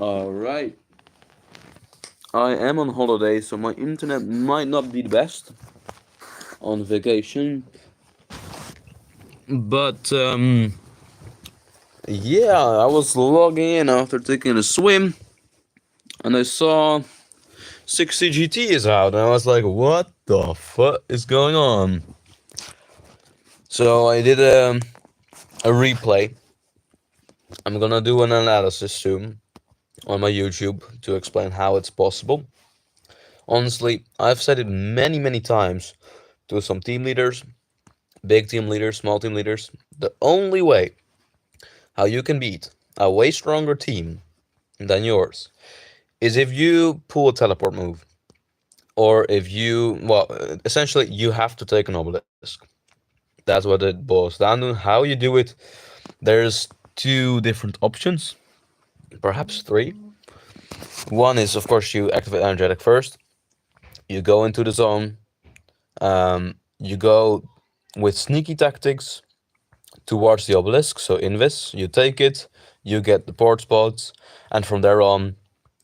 Alright. I am on holiday, so my internet might not be the best on vacation. But, yeah, I was logging in after taking a swim, and I saw 60GT is out, and I was like, what the fuck is going on? So I did a replay. I'm gonna do an analysis soon on my YouTube to explain how it's possible. Honestly, I've said it many, many times to some team leaders, big team leaders, small team leaders. The only way how you can beat a way stronger team than yours is if you pull a teleport move. Or if you, well, essentially, you have to take an obelisk. That's what it boils down to. How you do it, there's two different options, perhaps three. One is, of course, you activate energetic first. You go into the zone. You go with sneaky tactics towards the obelisk, so invis. You take it, you get the port spots, and from there on,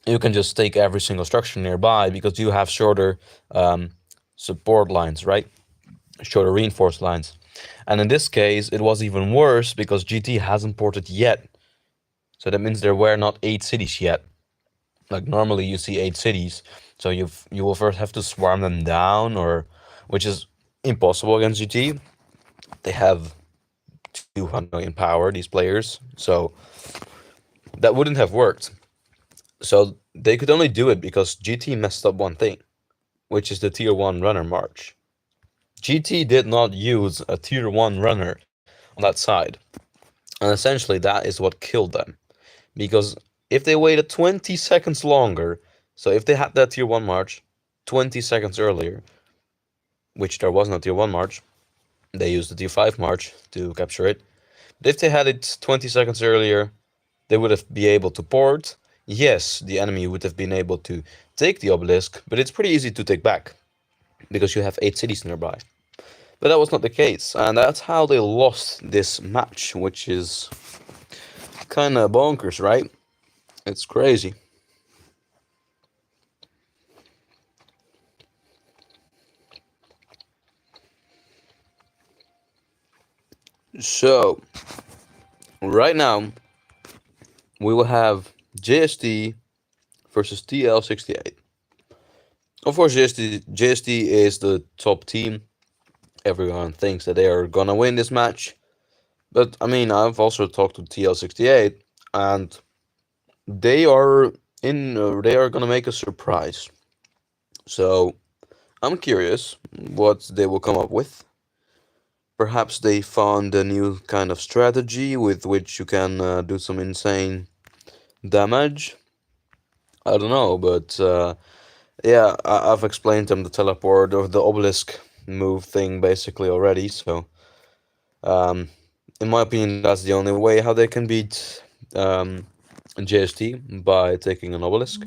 you can just take every single structure nearby because you have shorter support lines, right? Shorter reinforced lines. And in this case, it was even worse because GT hasn't ported yet. So that means there were not 8 cities yet. Like normally you see 8 cities, so you will first have to swarm them down, or which is impossible against GT. They have 200 million power, these players, so that wouldn't have worked. So they could only do it because GT messed up one thing, which is the tier 1 runner march. GT did not use a tier 1 runner on that side, and essentially that is what killed them. Because if they waited 20 seconds longer, so if they had that tier 1 march 20 seconds earlier, which there was no tier 1 march, they used the tier 5 march to capture it. But if they had it 20 seconds earlier, they would have been able to port. Yes, the enemy would have been able to take the obelisk, but it's pretty easy to take back because you have 8 cities nearby. But that was not the case, and that's how they lost this match, which is kind of bonkers, right? It's crazy. So, right now, we will have JST versus TL68. Of course, JST is the top team. Everyone thinks that they are gonna win this match. But, I mean, I've also talked to TL68, and they are they are gonna make a surprise. So, I'm curious what they will come up with. Perhaps they found a new kind of strategy with which you can do some insane damage. I don't know, but yeah, I've explained them the teleport or the obelisk move thing basically already. So, um, in my opinion, that's the only way how they can beat JST by taking an obelisk.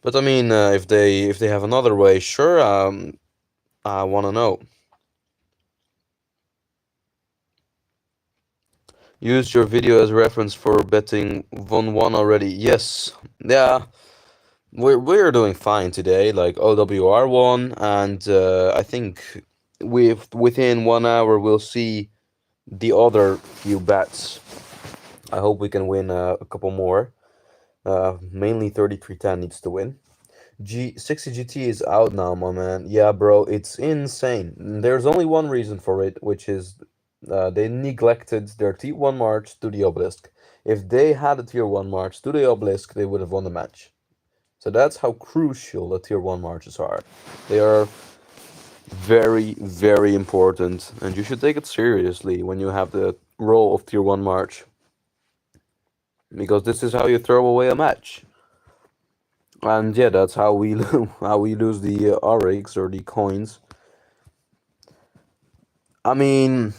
But I mean, if they have another way, sure. I want to know. Use your video as reference for betting 1-1 already. Yes, yeah. We're doing fine today. Like OWR won, and I think within 1 hour we'll see the other few bets. I hope we can win a couple more. Mainly 3310 needs to win. G60GT is out now, my man. Yeah, bro, it's insane. There's only one reason for it, which is they neglected their Tier 1 march to the obelisk. If they had a Tier 1 march to the obelisk, they would have won the match. So that's how crucial the Tier 1 marches are. They are very, very important, and you should take it seriously when you have the role of Tier 1 march. Because this is how you throw away a match. And yeah, that's how we how we lose the RX or the coins. I mean,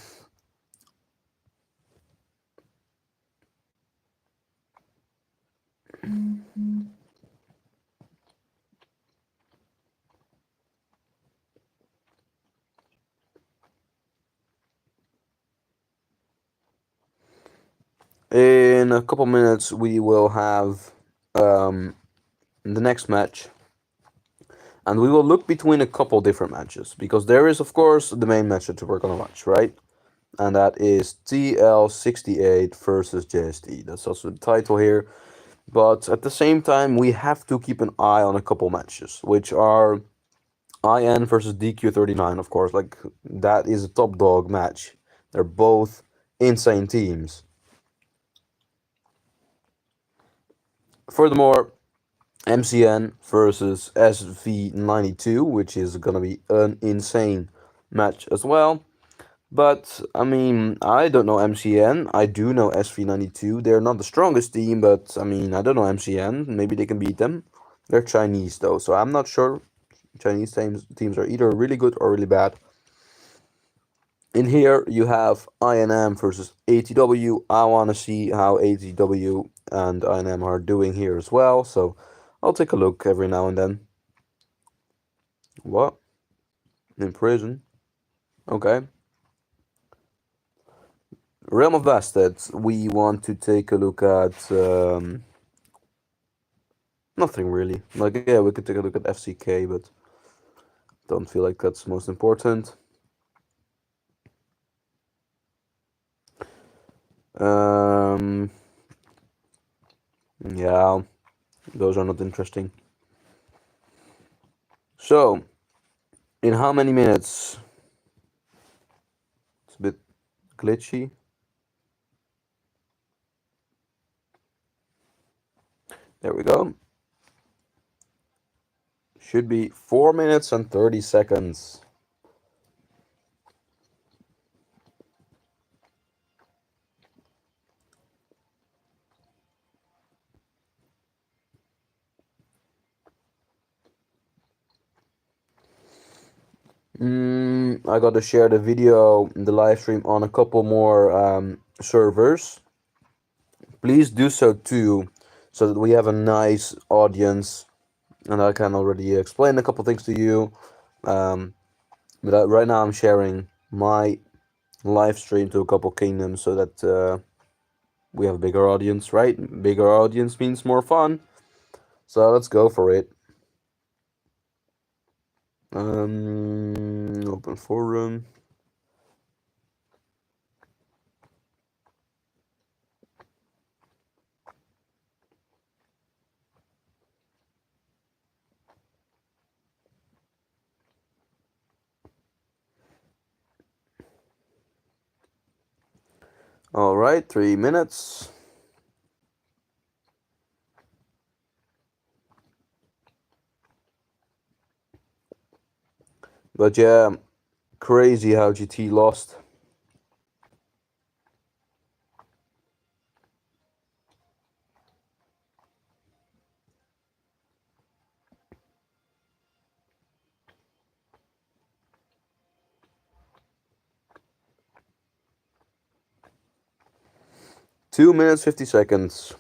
in a couple minutes we will have in the next match. And we will look between a couple different matches, because there is, of course, the main match that we're gonna watch, right? And that is TL68 versus JST. That's also the title here. But at the same time, we have to keep an eye on a couple matches, which are IN versus DQ39, of course. Like, that is a top dog match. They're both insane teams. Furthermore, MCN versus SV92, which is gonna be an insane match as well. But I mean, I don't know MCN. I do know SV92. They're not the strongest team, but I mean, I don't know MCN. Maybe they can beat them. They're Chinese though, so I'm not sure. Chinese teams are either really good or really bad. In here, you have INM versus ATW. I want to see how ATW and INM are doing here as well, so I'll take a look every now and then. What? In prison? Okay. Realm of Bastards, we want to take a look at nothing really. Like, yeah, we could take a look at FCK, but don't feel like that's most important. Yeah, those are not interesting. So, in how many minutes? It's a bit glitchy. There we go. Should be 4 minutes and 30 seconds. I gotta share the video, the live stream on a couple more servers. Please do so too, so that we have a nice audience, and I can already explain a couple things to you. But right now I'm sharing my live stream to a couple kingdoms so that we have a bigger audience, right? Bigger audience means more fun. So let's go for it. Open forum. All right, 3 minutes. But yeah, crazy how GT lost. Two minutes 50 seconds.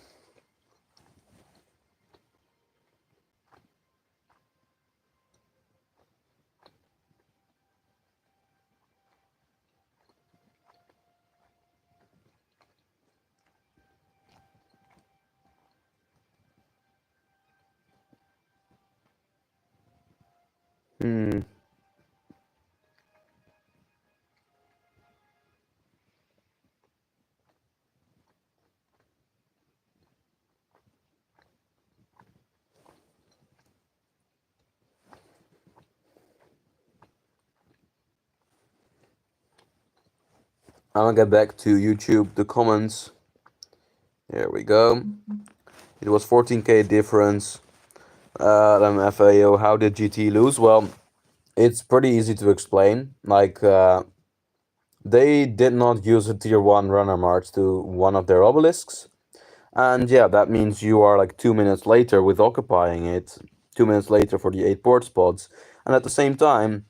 I'm gonna get back to YouTube, the comments. There we go. It was 14k difference. FAO, how did GT lose? Well, it's pretty easy to explain. Like, they did not use a tier 1 runner march to one of their obelisks. And yeah, that means you are like 2 minutes later with occupying it. 2 minutes later for the 8 port spots. And at the same time,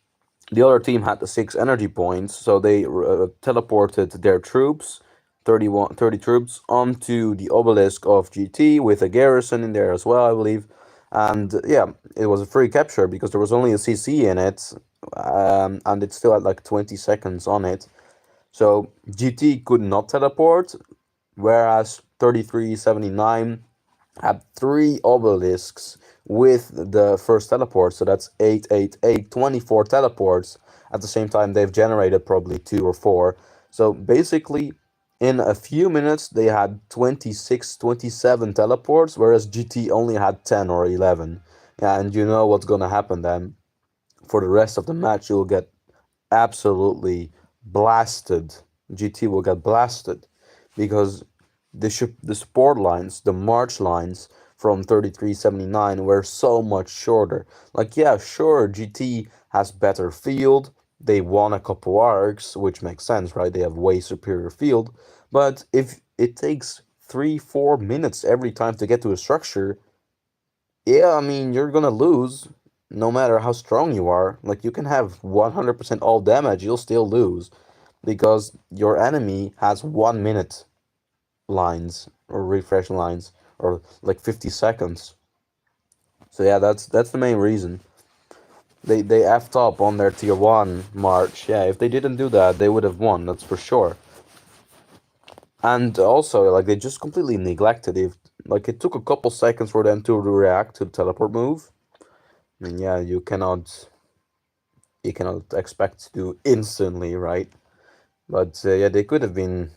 the other team had the 6 energy points, so they teleported their troops, 30 troops, onto the obelisk of GT with a garrison in there as well, I believe. And yeah, it was a free capture because there was only a CC in it, and it still had like 20 seconds on it. So GT could not teleport, whereas 3379 had 3 obelisks with the first teleport, so that's 8, 8, 8, 24 teleports. At the same time, they've generated probably 2 or 4. So basically, in a few minutes, they had 26, 27 teleports, whereas GT only had 10 or 11. Yeah, and you know what's gonna happen then. For the rest of the match, you'll get absolutely blasted. GT will get blasted because the support lines, the March lines from 3379 were so much shorter. Like, yeah, sure, GT has better field. They won a couple arcs, which makes sense, right? They have way superior field. But if it takes 3, 4 minutes every time to get to a structure, yeah, I mean, you're gonna lose no matter how strong you are. Like, you can have 100% all damage, you'll still lose because your enemy has 1 minute lines or refresh lines or like 50 seconds. So yeah, that's the main reason. They effed up on their tier 1 march. Yeah, if they didn't do that, they would have won, that's for sure. And also, like, they just completely neglected it. Like, it took a couple seconds for them to react to the teleport move. I mean, yeah, you cannot expect to do instantly, right? But yeah, they could have been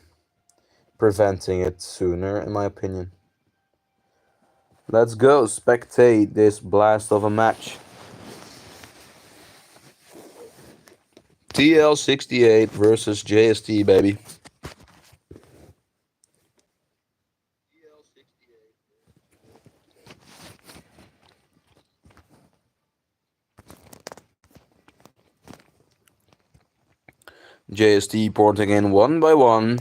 preventing it sooner, in my opinion. Let's go spectate this blast of a match. TL68 versus JST, baby. JST porting in one by one.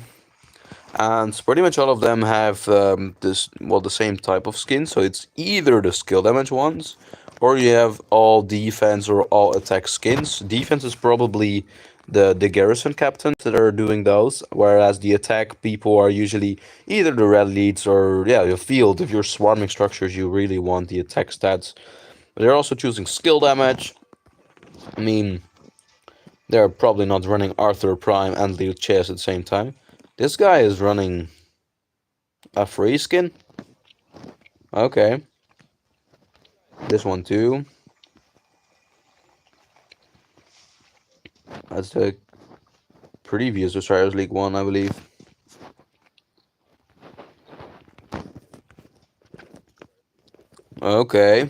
And pretty much all of them have the same type of skin. So it's either the skill damage ones, or you have all defense or all attack skins. Defense is probably the garrison captains that are doing those, whereas the attack people are usually either the red leads or yeah, your field. If you're swarming structures, you really want the attack stats. But they're also choosing skill damage. I mean, they're probably not running Arthur Prime and Liu Chess at the same time. This guy is running a free skin? Okay. This one too. That's the previous Osiris League 1, I believe. Okay.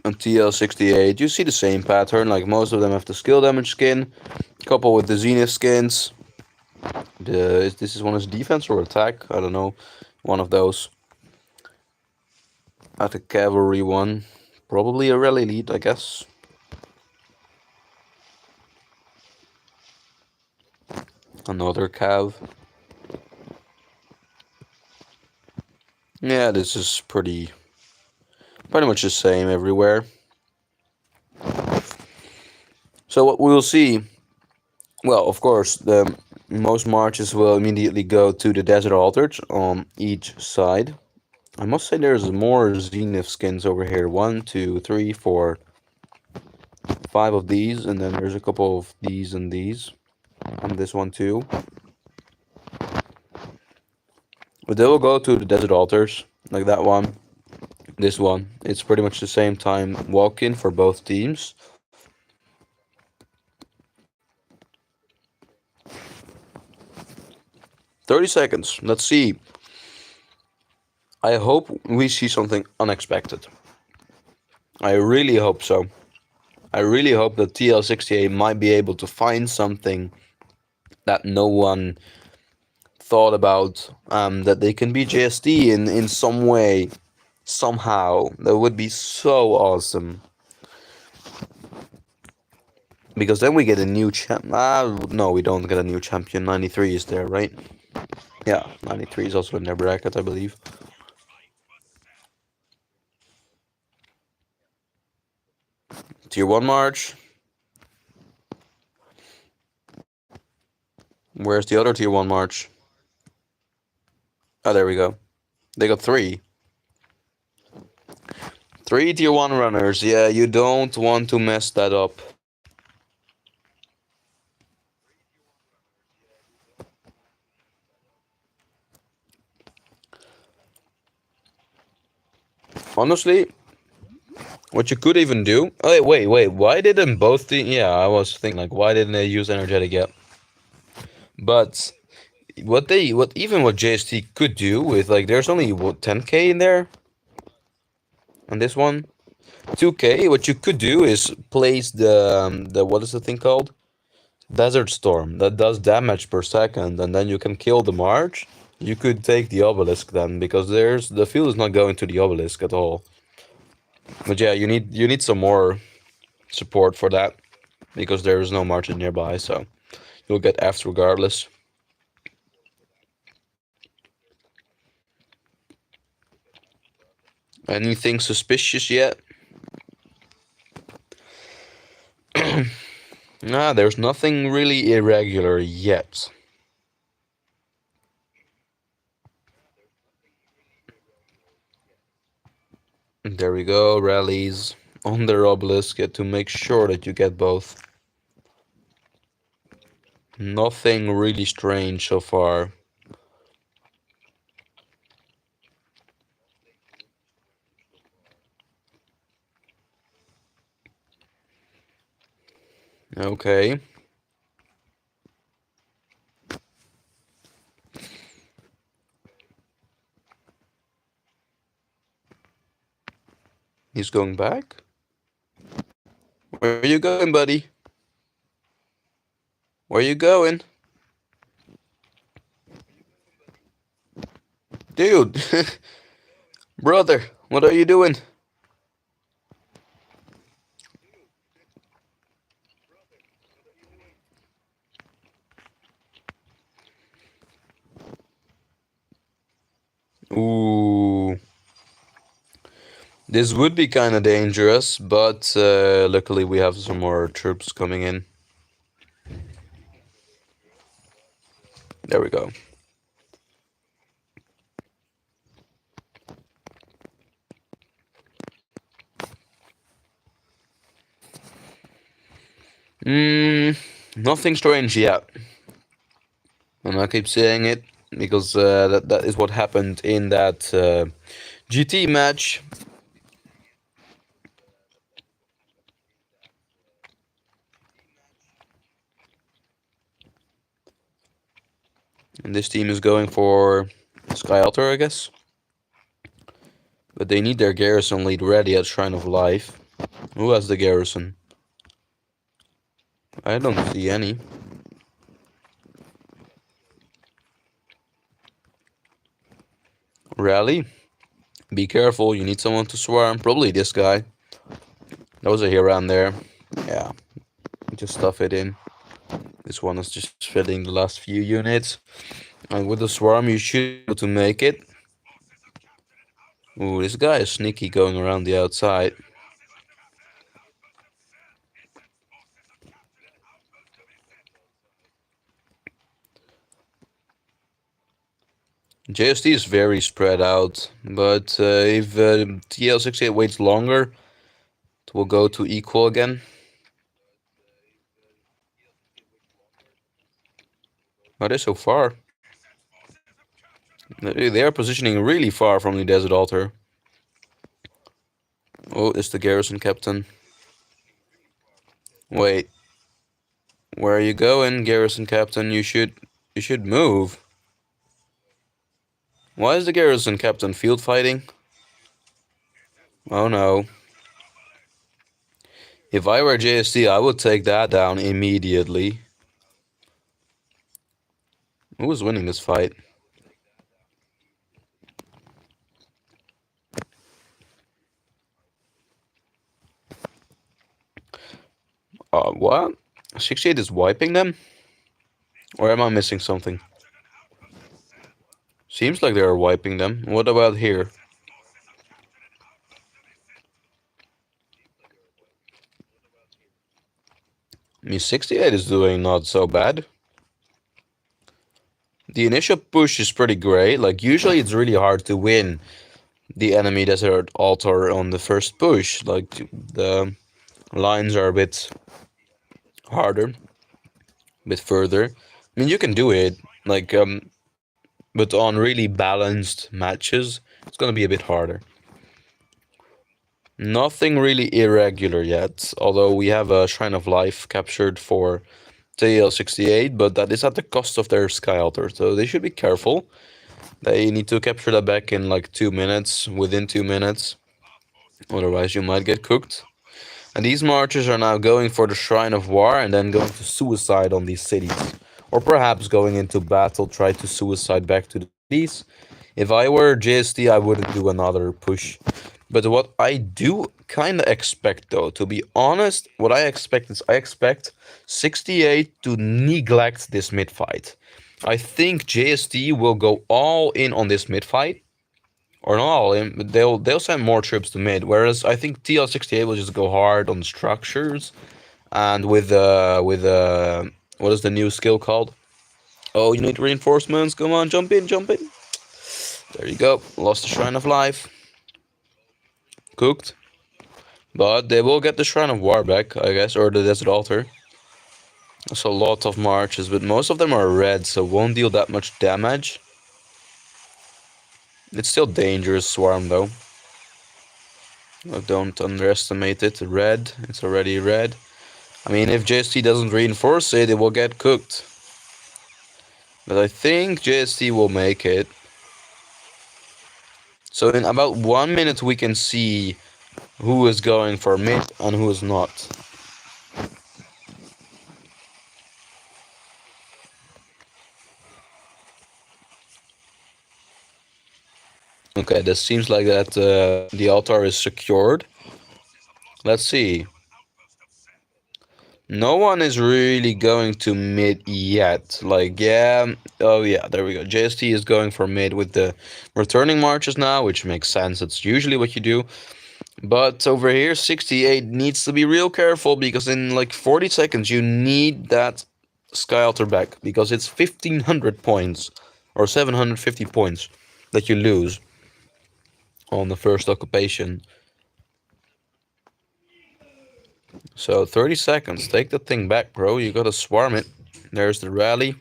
On TL68, you see the same pattern. Like, most of them have the skill damage skin. Couple with the Zenith skins. This is one is defense or attack? I don't know. One of those. At the cavalry one. Probably a rally lead, I guess. Another cav. Yeah, this is pretty much the same everywhere. So what we'll see, well, of course, the most marches will immediately go to the desert altars on each side. I must say there's more Zenith skins over here. 1, 2, 3, 4, 5 of these, and then there's a couple of these and these. And this one too. But they will go to the desert altars, like that one, this one. It's pretty much the same time walk-in for both teams. $30. Let's see. I hope we see something unexpected. I really hope so. I really hope that TL68 might be able to find something that no one thought about, that they can be JST in some way, somehow. That would be so awesome. Because then we get a new champ. No, we don't get a new champion. 93 is there, right? Yeah, 93 is also in their bracket, I believe. Tier 1 March. Where's the other Tier 1 March? Oh, there we go. They got 3. 3 Tier 1 runners. Yeah, you don't want to mess that up. Honestly, what you could even do... Oh, wait, why didn't both the... Yeah, I was thinking, like, why didn't they use energetic yet? But what JST could do with, like, there's only, what, 10k in there? On this one? 2k, what you could do is place the what is the thing called? Desert Storm, that does damage per second, and then you can kill the March. You could take the obelisk then, because the field is not going to the obelisk at all. But yeah, you need some more support for that, because there is no march nearby, so you'll get Fs regardless. Anything suspicious yet? Nah, there's nothing really irregular yet. There we go, rallies on their obelisk to make sure that you get both. Nothing really strange so far. Okay. He's going back? Where are you going, buddy? Where are you going? Dude! Brother, what are you doing? Ooh. This would be kind of dangerous, but luckily we have some more troops coming in. There we go. Nothing strange yet. And I keep saying it because that is what happened in that GT match. And this team is going for Sky Altar, I guess. But they need their garrison lead ready at Shrine of Life. Who has the garrison? I don't see any. Rally. Be careful, you need someone to swarm. Probably this guy. Those are here around there. Yeah. Just stuff it in. This one is just filling the last few units. And with the swarm, you should be able to make it. Ooh, this guy is sneaky going around the outside. JST is very spread out, but if TL68 waits longer, it will go to equal again. Are they so far? They are positioning really far from the Desert Altar. Oh, it's the garrison captain. Wait. Where are you going, garrison captain? You should move. Why is the garrison captain field fighting? Oh no. If I were JST, I would take that down immediately. Who is winning this fight? What? 68 is wiping them? Or am I missing something? Seems like they are wiping them. What about here? I mean, 68 is doing not so bad. The initial push is pretty great. Like, usually it's really hard to win the enemy Desert Altar on the first push. Like, the lines are a bit harder, a bit further. I mean, you can do it, like, but on really balanced matches, it's gonna be a bit harder. Nothing really irregular yet, although we have a Shrine of Life captured for TL68, but that is at the cost of their Sky Altar, so they should be careful. They need to capture that back in like 2 minutes, within 2 minutes, otherwise you might get cooked. And these marchers are now going for the Shrine of War and then going to suicide on these cities. Or perhaps going into battle, try to suicide back to the cities. If I were JST, I wouldn't do another push. But what I do kind of expect, though, to be honest, what I expect is I expect 68 to neglect this mid fight. I think JST will go all in on this mid fight. Or not all in, but they'll send more troops to mid. Whereas I think TL68 will just go hard on structures, and with what is the new skill called? Oh, you need reinforcements. Come on, jump in, jump in. There you go. Lost the Shrine of Life. Cooked. But they will get the Shrine of War back, I guess, or the Desert Altar. There's a lot of marches, but most of them are red, so won't deal that much damage. It's still dangerous, Swarm, though. Don't underestimate it. Red, it's already red. I mean, if JST doesn't reinforce it, it will get cooked. But I think JST will make it. So in about 1 minute we can see who is going for mid and who is not. Okay, this seems like that the altar is secured. Let's see. No one is really going to mid yet. Like, yeah, oh yeah, there we go. JST is going for mid with the returning marches now, which makes sense. It's usually what you do. But over here, 68 needs to be real careful because in like 40 seconds, you need that Sky Altar back because it's 1500 points or 750 points that you lose on the first occupation. So 30 seconds, take the thing back, bro. You gotta swarm it. There's the rally.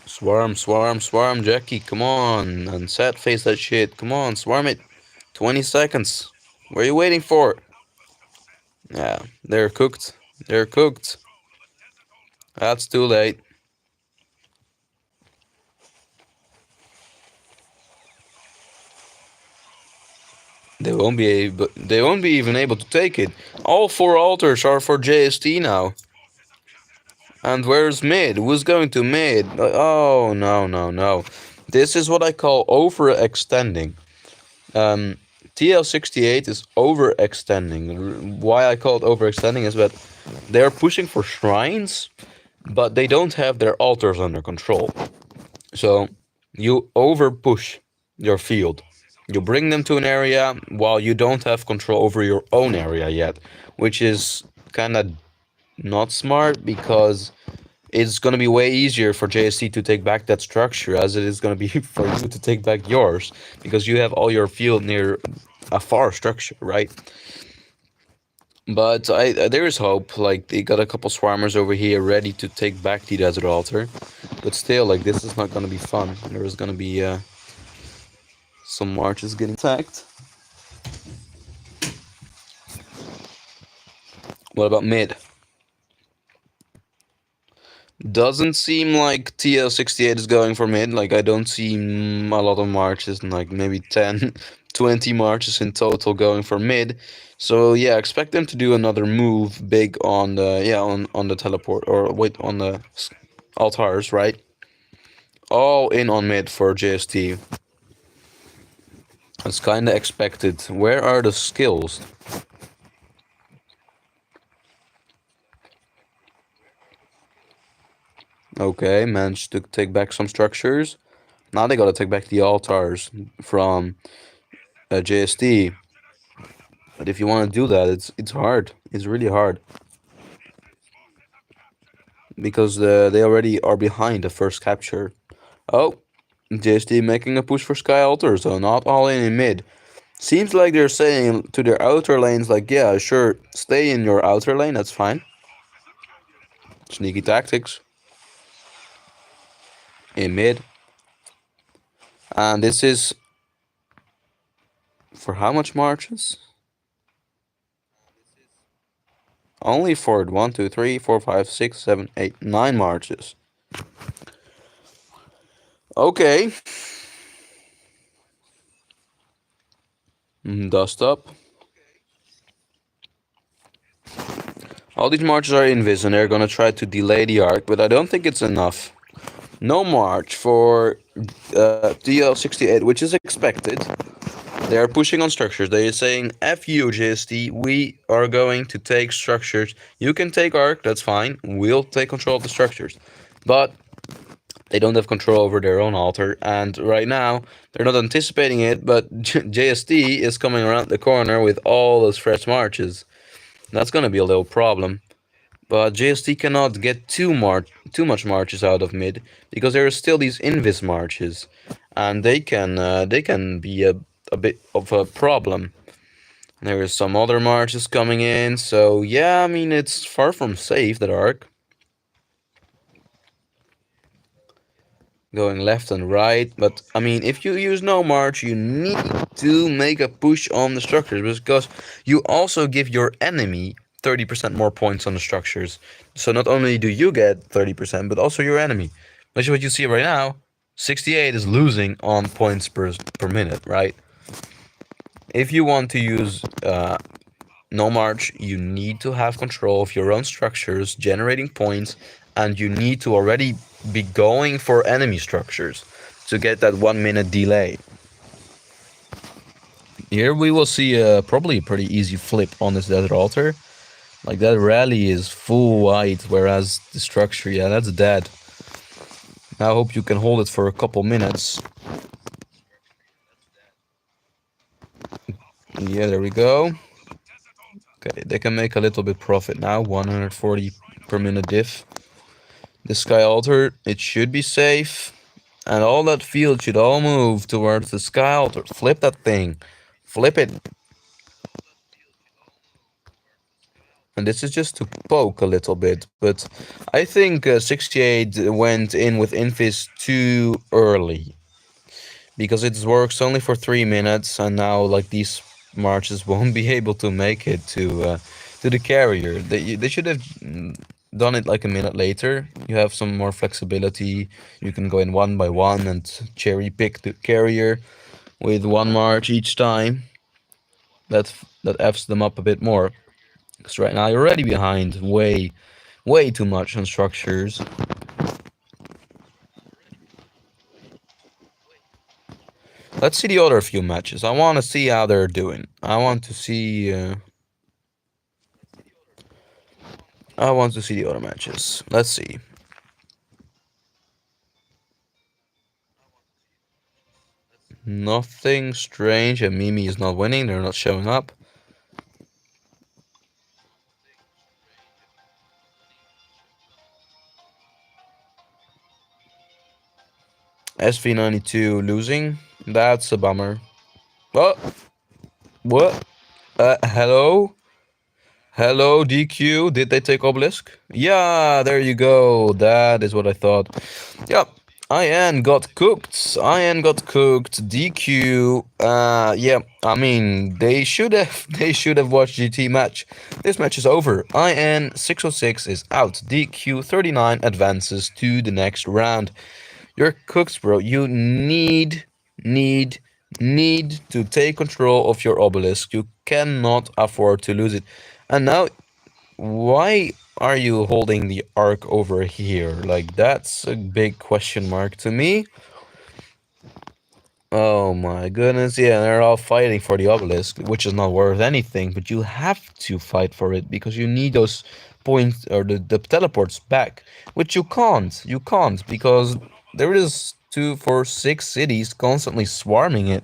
Swarm, swarm, swarm, Jackie, come on. And sad face that shit. Come on, swarm it. 20 seconds. What are you waiting for? Yeah, they're cooked. They're cooked. That's too late. They won't be even able to take it. All 4 altars are for JST now. And where's mid? Who's going to mid? Oh, no, no, no. This is what I call overextending. TL68 is overextending. Why I call it overextending is that they're pushing for shrines, but they don't have their altars under control. So you overpush your field. You bring them to an area while you don't have control over your own area yet, which is kind of not smart because it's going to be way easier for JSC to take back that structure as it is going to be for you to take back yours because you have all your field near a far structure, right? But there is hope. Like, they got a couple swarmers over here ready to take back the Desert Altar. But still, like, this is not going to be fun. There is going to be some marches getting attacked. What about mid? Doesn't seem like TL68 is going for mid. Like, I don't see a lot of marches, and like maybe 10, 20 marches in total going for mid. So yeah, expect them to do another move big on the on the teleport, or wait, on the altars, right? All in on mid for JST. That's kind of expected. Where are the skills? Okay, managed to take back some structures. Now they gotta take back the altars from JST. But if you want to do that, it's hard. It's really hard. Because they already are behind the first capture. Oh, JST making a push for Sky Altar, so not all in mid. Seems like they're saying to their outer lanes, like, yeah, sure, stay in your outer lane, that's fine. Sneaky tactics. In mid. And this is For how much marches? Only for 1, 2, 3, 4, 5, 6, 7, 8, 9 marches. Okay. Dust up. All these marches are invis and they're gonna try to delay the arc, but I don't think it's enough. No march for TL68, which is expected. They are pushing on structures. They are saying, F you, JST, we are going to take structures. You can take arc, that's fine. We'll take control of the structures. But they don't have control over their own altar, and right now, they're not anticipating it, but JST is coming around the corner with all those fresh marches. That's gonna be a little problem. But JST cannot get too much marches out of mid, because there are still these invis marches, and they can be a bit of a problem. There is some other marches coming in, so yeah, I mean it's far from safe, that arc. Going left and right, but I mean if you use no march, you need to make a push on the structures, because you also give your enemy 30% more points on the structures. So not only do you get 30%, but also your enemy. Which is what you see right now. 68 is losing on points per minute, right? If you want to use no march, you need to have control of your own structures, generating points, and you need to already be going for enemy structures to get that 1 minute delay. Here we will see probably a pretty easy flip on this desert altar. Like that rally is full white, whereas the structure, yeah, that's dead. I hope you can hold it for a couple minutes. Yeah, there we go. Okay, they can make a little bit profit now, 140 per minute diff. The sky altar, it should be safe. And all that field should all move towards the sky altar. Flip that thing. Flip it. And this is just to poke a little bit. But I think 68 went in with Invis too early. Because it works only for 3 minutes. And now like these marches won't be able to make it to the carrier. They should have done it like a minute later. You have some more flexibility. You can go in one by one and cherry pick the carrier with 1 march each time. That F's them up a bit more. Because right now you're already behind way too much on structures. Let's see the other few matches. I want to see how they're doing. I want to see the other matches. Let's see. Nothing strange, and Mimi is not winning. They're not showing up. SV92 losing. That's a bummer. Oh, what? Hello? Hello, DQ. Did they take Obelisk? Yeah, there you go. That is what I thought. Yep. IN got cooked. IN got cooked. DQ. Yeah. I mean, they should have watched GT match. This match is over. IN 606 is out. DQ 39 advances to the next round. You're cooked, bro. You need to take control of your obelisk. You cannot afford to lose it. And now, why are you holding the arc over here? Like, that's a big question mark to me. Oh my goodness, yeah, they're all fighting for the obelisk, which is not worth anything, but you have to fight for it because you need those points or the teleports back, which you can't. You can't because there is 2 4 6 cities constantly swarming it.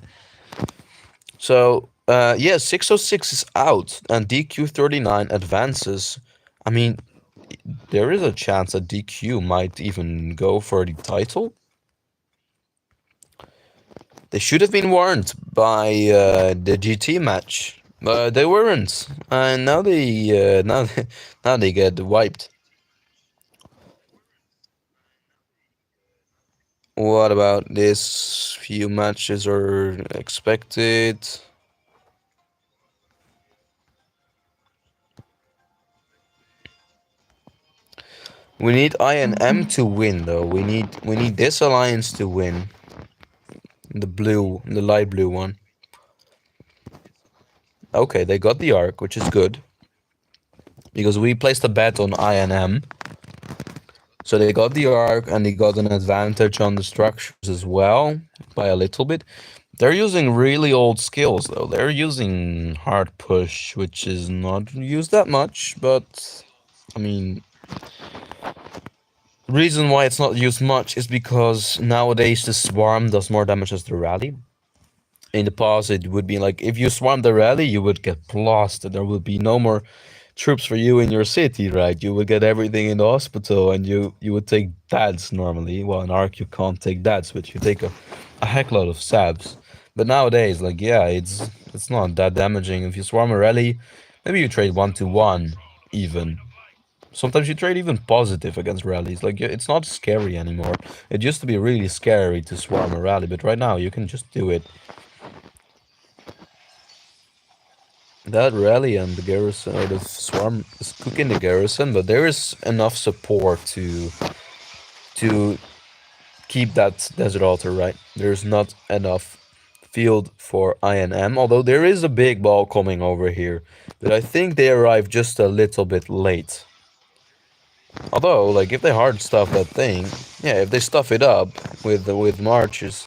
So, yeah, 606 is out and DQ39 advances. I mean, there is a chance that DQ might even go for the title. They should have been warned by the GT match, but they weren't, and now they now they get wiped. What about this? Few matches are expected. We need I and M to win though. We need this alliance to win. The light blue one. Okay, they got the arc, which is good. Because we placed a bet on I and M. So they got the arc and they got an advantage on the structures as well, by a little bit. They're using really old skills though. They're using hard push, which is not used that much, but I mean, the reason why it's not used much is because nowadays the swarm does more damage as the rally. In the past, it would be like if you swarm the rally, you would get blasted. There would be no more troops for you in your city, right? You would get everything in the hospital, and you would take dads normally. Well, in Ark you can't take dads, but you take a heckload of sabs. But nowadays, like yeah, it's not that damaging. If you swarm a rally, maybe you trade 1-1 even. Sometimes you trade even positive against rallies. Like it's not scary anymore. It used to be really scary to swarm a rally, but right now you can just do it. That rally and the garrison, or the swarm, is cooking the garrison, but there is enough support to keep that desert altar, right? There's not enough field for INM, although there is a big ball coming over here, but I think they arrived just a little bit late. Although, like, if they hard stuff that thing, yeah, if they stuff it up with marches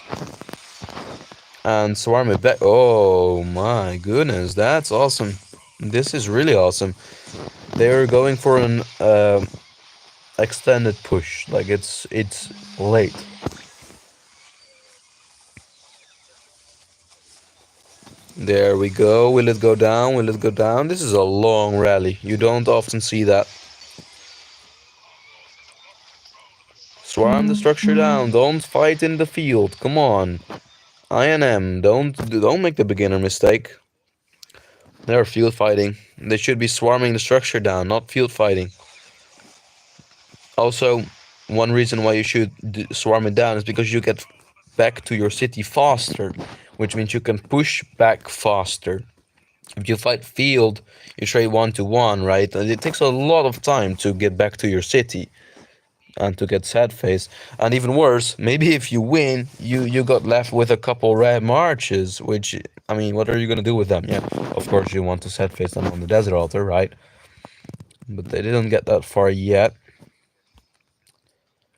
and swarm it back, oh my goodness, that's awesome. This is really awesome. They're going for an extended push, like it's late. There we go. Will it go down? Will it go down? This is a long rally. You don't often see that. Swarm the structure down. Don't fight in the field. Come on. INM, don't make the beginner mistake. They're field fighting. They should be swarming the structure down, not field fighting. Also, one reason why you should swarm it down is because you get back to your city faster, which means you can push back faster. If you fight field, you trade 1-1, right? And it takes a lot of time to get back to your city and to get sad face. And even worse, maybe if you win, you got left with a couple red marches, which, I mean, what are you gonna do with them? Yeah, of course you want to sad face them on the desert altar, right? But they didn't get that far yet.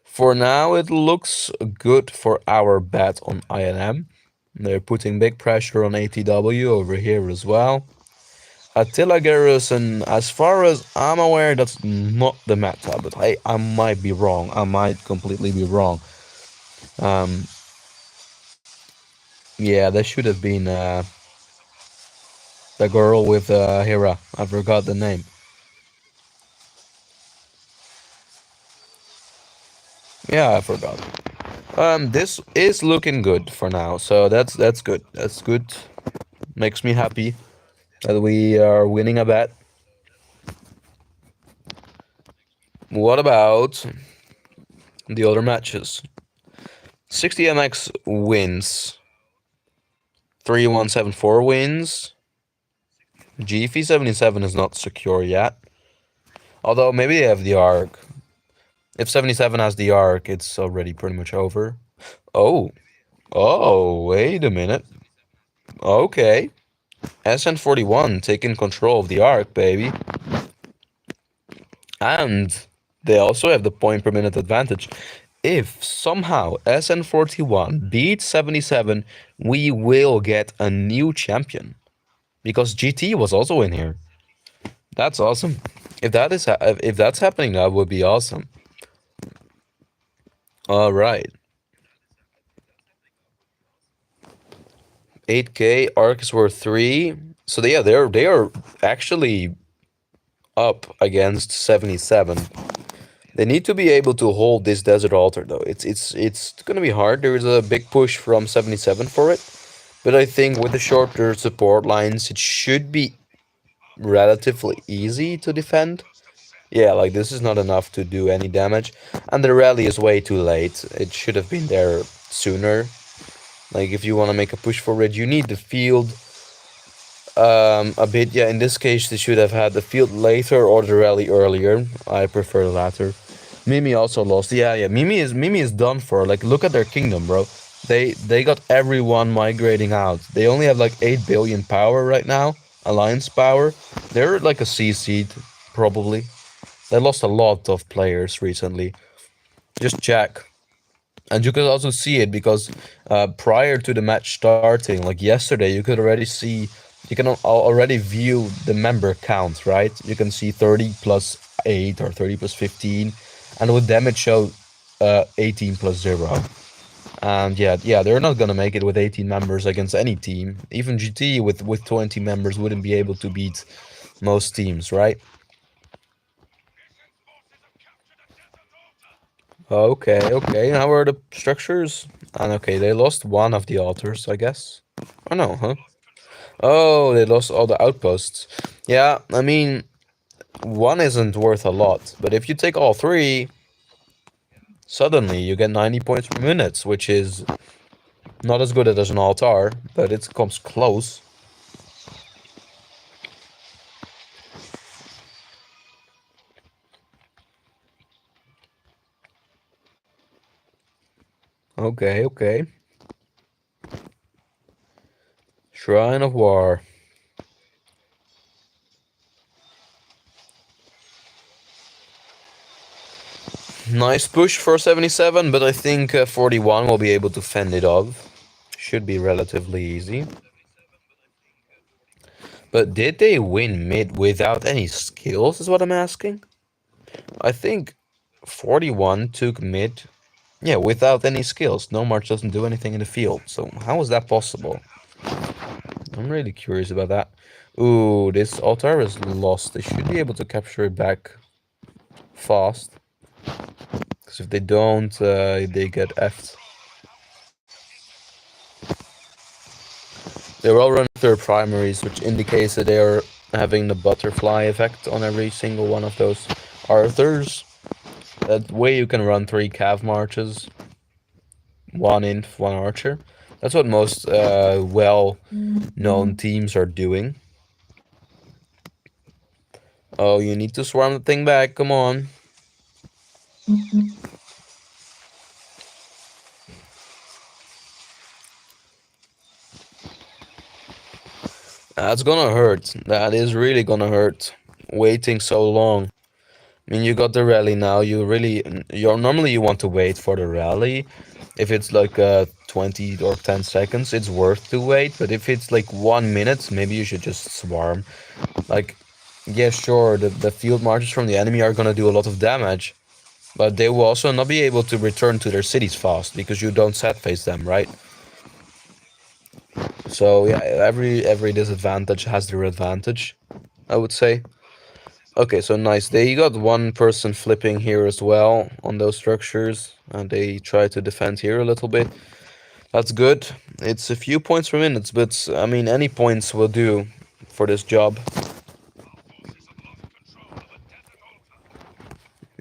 For now, it looks good for our bet on INM. They're putting big pressure on ATW over here as well. Attila Garrison, as far as I'm aware, that's not the meta, but I might be wrong. I might completely be wrong. Yeah, that should have been the girl with Hera. I forgot the name. Yeah, I forgot. This is looking good for now, so that's good. That's good. Makes me happy that we are winning a bet. What about the other matches? 60MX wins. 3174 wins. GF77 is not secure yet. Although maybe they have the arc. If 77 has the arc, it's already pretty much over. Oh. Oh, wait a minute. Okay. SN41 taking control of the arc, baby. And they also have the point per minute advantage. If somehow SN41 beats 77, we will get a new champion. Because GT was also in here. That's awesome. If that's happening, that would be awesome. All right. 8K, arc is worth 3. So they are actually up against 77. They need to be able to hold this desert altar though. It's gonna be hard. There is a big push from 77 for it. But I think with the shorter support lines, it should be relatively easy to defend. Yeah, like this is not enough to do any damage. And the rally is way too late. It should have been there sooner. Like if you want to make a push for it, you need the field a bit. Yeah, in this case, they should have had the field later or the rally earlier. I prefer the latter. Mimi also lost. Yeah, yeah. Mimi is done for. Like, look at their kingdom, bro. They got everyone migrating out. They only have like 8 billion power right now. Alliance power. They're like a C seed, probably. They lost a lot of players recently. Just check. And you could also see it because prior to the match starting, like yesterday, you could already see, you can already view the member count, right? You can see 30 plus 8 or 30 plus 15. And with them, it showed 18 plus 0. And yeah, they're not gonna make it with 18 members against any team. Even GT with 20 members wouldn't be able to beat most teams, right? Okay, okay. How are the structures? And okay, they lost one of the altars, I guess. Oh no, huh? Oh, they lost all the outposts. Yeah, I mean, one isn't worth a lot, but if you take all three, suddenly you get 90 points per minute, which is not as good as an altar, but it comes close. Okay, okay. Shrine of War. Nice push for 77, but I think 41 will be able to fend it off. Should be relatively easy. But did they win mid without any skills, is what I'm asking? I think 41 took mid, yeah, without any skills. No March doesn't do anything in the field, so how is that possible? I'm really curious about that. Ooh, this altar is lost. They should be able to capture it back fast. Because if they don't, they get effed. They're all running their primaries, which indicates that they are having the butterfly effect on every single one of those Arthurs. That way you can run 3 cav marches, 1 inf, 1 archer. That's what most well-known teams are doing. Oh, you need to swarm the thing back, come on. That's gonna hurt. That is really gonna hurt. Waiting so long. I mean, you got the rally now. You're normally you want to wait for the rally. If it's like 20 or 10 seconds, it's worth to wait. But if it's like 1 minute, maybe you should just swarm. Like, yeah, sure, the field marches from the enemy are gonna do a lot of damage. But they will also not be able to return to their cities fast because you don't set phase them, right? So yeah, every disadvantage has their advantage, I would say. Okay, so nice. They got one person flipping here as well on those structures, and they try to defend here a little bit. That's good. It's a few points per minute, but I mean, any points will do for this job.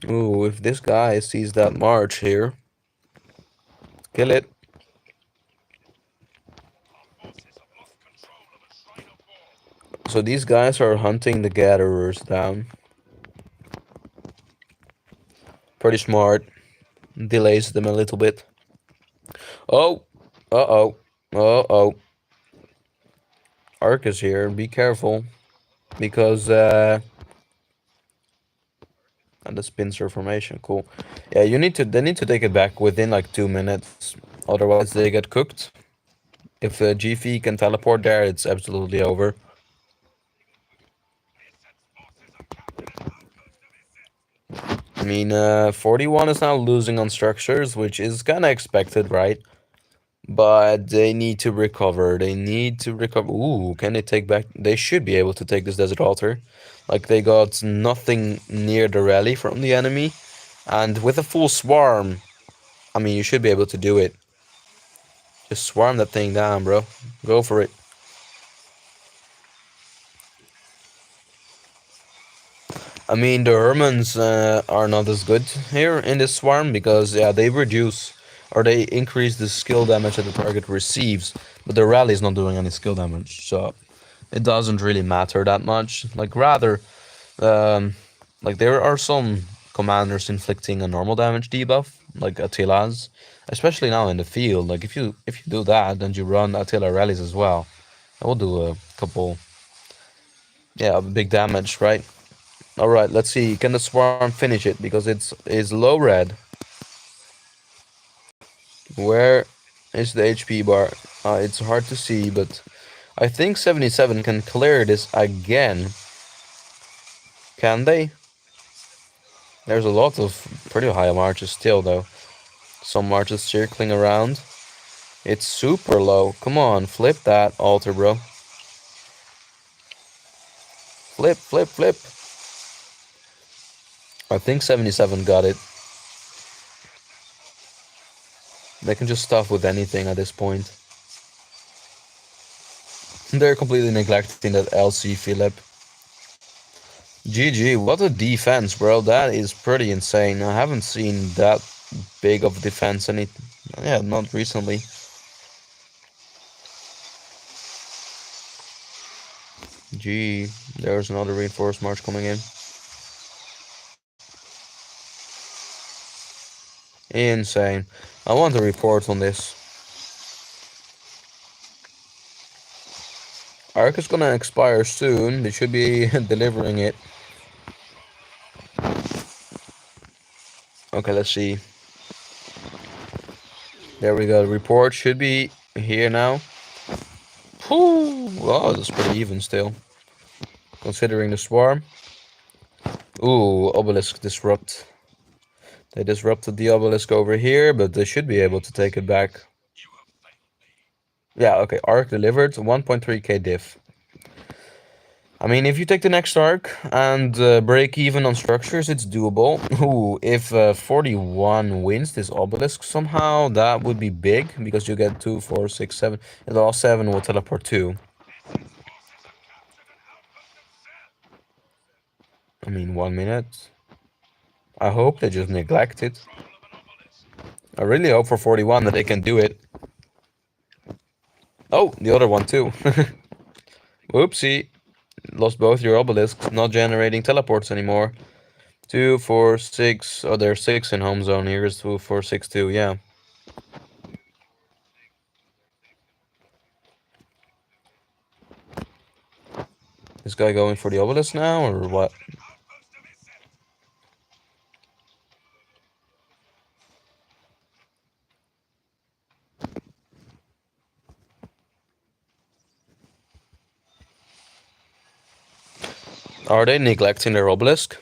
Ooh, if this guy sees that march here, kill it. So these guys are hunting the gatherers down. Pretty smart. Delays them a little bit. Oh, uh-oh, uh-oh. Ark is here. Be careful, because and the pincer formation, cool. Yeah, they need to take it back within like 2 minutes, otherwise they get cooked. If GV can teleport there, it's absolutely over. I mean, 41 is now losing on structures, which is kind of expected, right? But they need to recover. They need to recover. Ooh, can they take back? They should be able to take this desert altar. Like, they got nothing near the rally from the enemy. And with a full swarm, I mean, you should be able to do it. Just swarm that thing down, bro. Go for it. I mean, the Hermans are not as good here in this swarm because, yeah, they reduce or they increase the skill damage that the target receives, but the rally is not doing any skill damage, so it doesn't really matter that much. Like, rather, like, there are some commanders inflicting a normal damage debuff, like Attila's. Especially now in the field. Like if you do that, then you run Attila rallies as well. That will do a couple, yeah, big damage, right? All right, let's see. Can the swarm finish it? Because it's low red. Where is the HP bar? It's hard to see, but I think 77 can clear this again. Can they? There's a lot of pretty high marches still, though. Some marches circling around. It's super low. Come on, flip that altar, bro. Flip, flip, flip. I think 77 got it. They can just stuff with anything at this point. They're completely neglecting that LC Philip. GG, what a defense, bro. That is pretty insane. I haven't seen that big of defense not recently. Gee, there's another reinforced march coming in. Insane. I want a report on this. Arc is gonna expire soon. They should be delivering it. Okay, let's see. There we go. The report should be here now. Whew. Wow, that's pretty even still. Considering the swarm. Ooh, obelisk disrupt. They disrupted the obelisk over here, but they should be able to take it back. Yeah, okay. Arc delivered. 1.3k diff. I mean, if you take the next arc and break even on structures, it's doable. Ooh, if 41 wins this obelisk somehow, that would be big, because you get 2, 4, 6, 7. And all 7 will teleport 2. I mean, 1 minute. I hope they just neglect it. I really hope for 41 that they can do it. Oh, the other one too. Whoopsie. Lost both your obelisks, not generating teleports anymore. 2, 4, 6. Oh, there's 6 in home zone. Here's 2, 4, 6, 2. Yeah. This guy going for the obelisk now, or what? Are they neglecting their obelisk?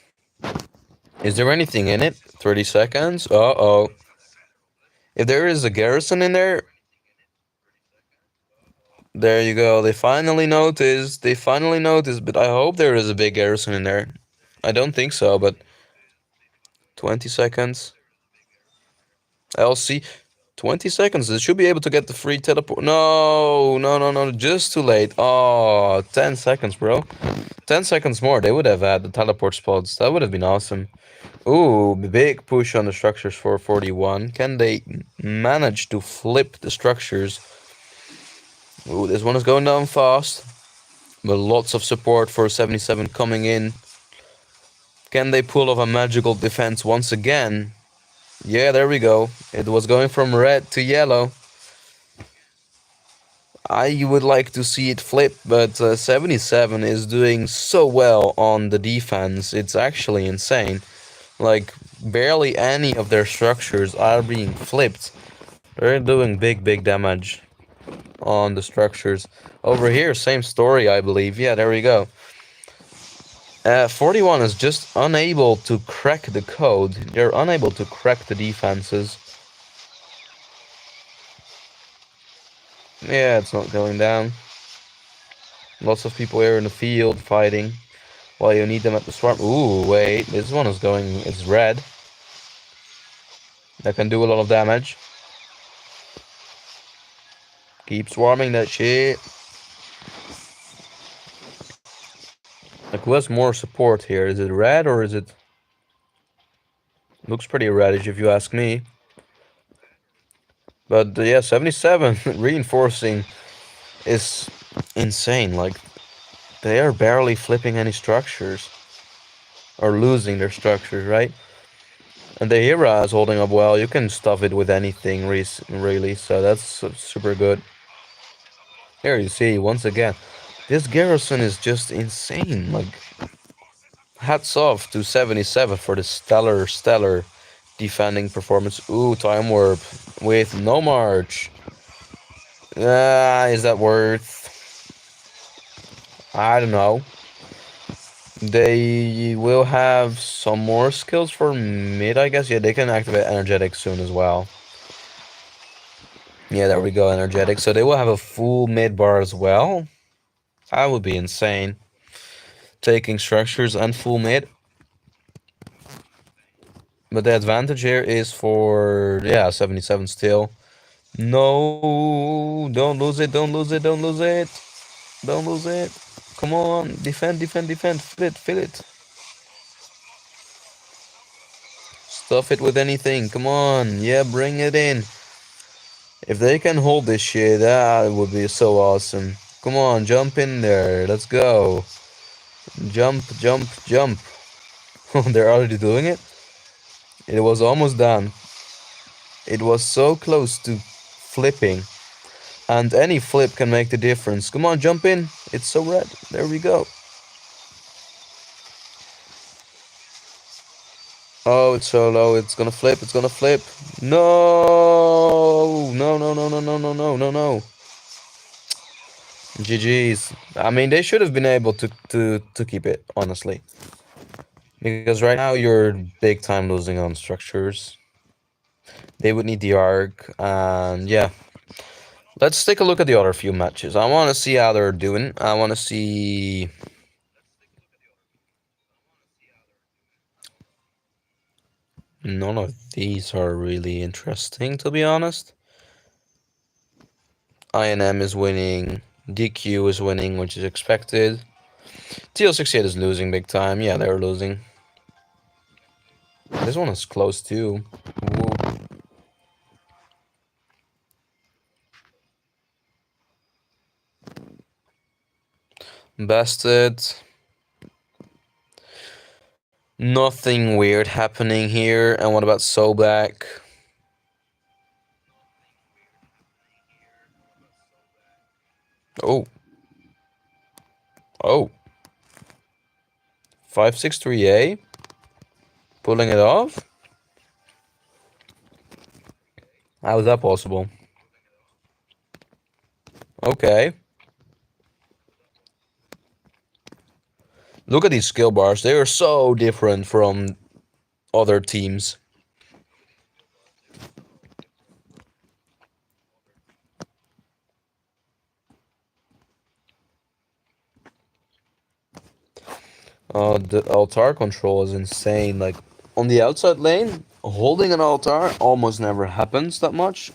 Is there anything in it? 30 seconds? Uh-oh. If there is a garrison in there... There you go. They finally noticed. But I hope there is a big garrison in there. I don't think so, but... 20 seconds. LC... 20 seconds. They should be able to get the free teleport. No, no, no, no. Just too late. Oh, 10 seconds, bro. 10 seconds more. They would have had the teleport spots. That would have been awesome. Ooh, big push on the structures for 41. Can they manage to flip the structures? Ooh, this one is going down fast. But lots of support for 77 coming in. Can they pull off a magical defense once again? Yeah, there we go. It was going from red to yellow. I would like to see it flip, but 77 is doing so well on the defense. It's actually insane. Like, barely any of their structures are being flipped. They're doing big damage on the structures. Over here, same story, I believe. Yeah, there we go. 41 is just unable to crack the code. They're unable to crack the defenses. Yeah, it's not going down. Lots of people here in the field fighting while you need them at the swarm. Ooh, wait, this one is going, it's red. That can do a lot of damage. Keep swarming that shit. Like, who has more support here? Is it red or is it... Looks pretty reddish if you ask me. But yeah, 77 reinforcing is insane. Like, they are barely flipping any structures. Or losing their structures, right? And the Hera is holding up well. You can stuff it with anything, really. So that's super good. Here you see, once again, this garrison is just insane. Like, hats off to 77 for the stellar defending performance. Ooh, time warp with no march. Is that worth? I don't know. They will have some more skills for mid, I guess. Yeah, they can activate energetic soon as well. Yeah, there we go, energetic. So they will have a full mid bar as well. That would be insane. Taking structures and full mid. But the advantage here is for, yeah, 77 still. No, don't lose it, don't lose it, don't lose it. Don't lose it. Come on, defend, defend, defend. Fill it. Stuff it with anything. Come on, yeah, bring it in. If they can hold this shit, that would be so awesome. Come on, jump in there. Let's go. Jump, jump, jump. They're already doing it? It was almost done. It was so close to flipping. And any flip can make the difference. Come on, jump in. It's so red. There we go. Oh, it's so low. It's gonna flip. It's gonna flip. No! No, no, no, no, no, no, no, no, no. GG's. I mean, they should have been able to keep it, honestly. Because right now you're big time losing on structures. They would need the arc, and yeah. Let's take a look at the other few matches. I want to see how they're doing. I want to see... None of these are really interesting, to be honest. INM is winning. DQ is winning, which is expected. TL68 is losing big time. Yeah, they're losing. This one is close too. Ooh. Bested. Nothing weird happening here. And what about Sobek? Oh. Oh. 563A? Pulling it off? How is that possible? Okay. Look at these skill bars. They are so different from other teams. The altar control is insane. Like, on the outside lane, holding an altar almost never happens that much.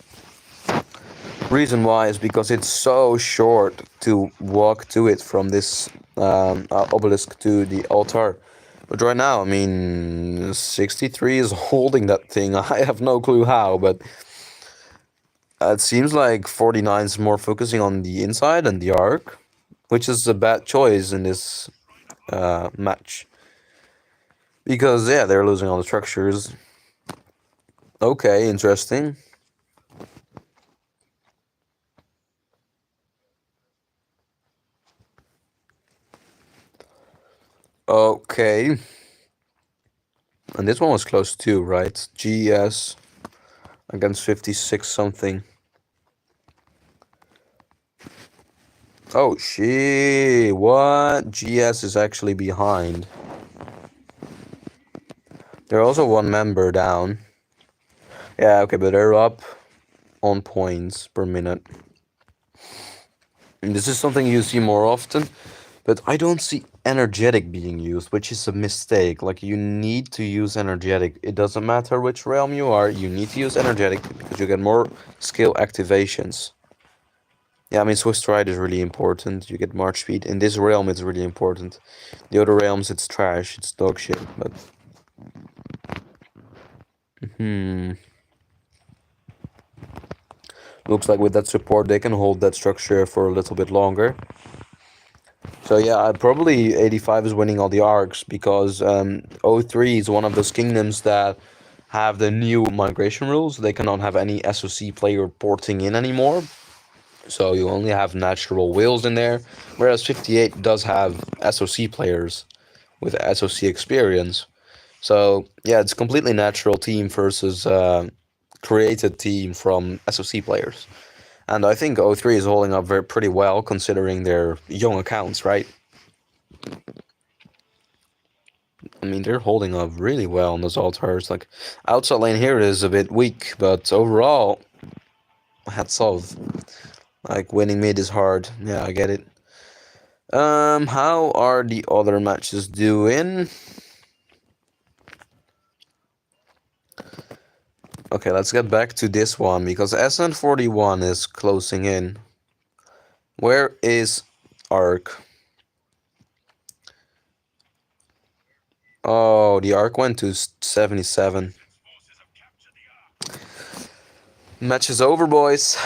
Reason why is because it's so short to walk to it from this obelisk to the altar. But right now, I mean, 63 is holding that thing. I have no clue how, but it seems like 49 is more focusing on the inside and the arc, which is a bad choice in this match. Because, yeah, they're losing all the structures. Okay, interesting. Okay. And this one was close too, right? GS against 56 something. Oh, shit. What? GS is actually behind. They're also one member down. Yeah, okay, but they're up on points per minute. And this is something you see more often, but I don't see energetic being used, which is a mistake. Like, you need to use energetic. It doesn't matter which realm you are, you need to use energetic because you get more skill activations. Yeah, I mean, Swiss Stride is really important. You get March speed. In this realm, it's really important. The other realms, it's trash. It's dog shit, but... Looks like with that support, they can hold that structure for a little bit longer. So yeah, probably 85 is winning all the arcs because 03 is one of those kingdoms that have the new migration rules. They cannot have any SOC player porting in anymore. So you only have natural whales in there, whereas 58 does have SOC players with SOC experience. So yeah, it's completely natural team versus created team from SOC players. And I think O3 is holding up pretty well considering their young accounts, right? I mean, they're holding up really well on those altars. Like, outside lane here is a bit weak, but overall, hats off. Like, winning mid is hard. Yeah, I get it. How are the other matches doing? Okay, let's get back to this one, because SN41 is closing in. Where is Arc? Oh, the Arc went to 77. Match is over, boys.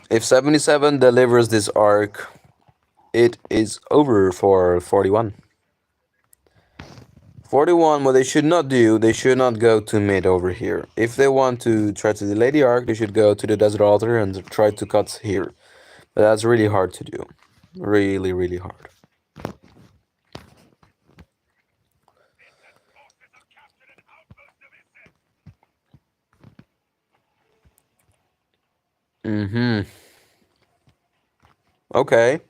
If 77 delivers this Arc, it is over for 41. 41, what they should not do, they should not go to mid over here. If they want to try to delay the Arc, they should go to the Desert Altar and try to cut here. But that's really hard to do. Really, really hard. Okay.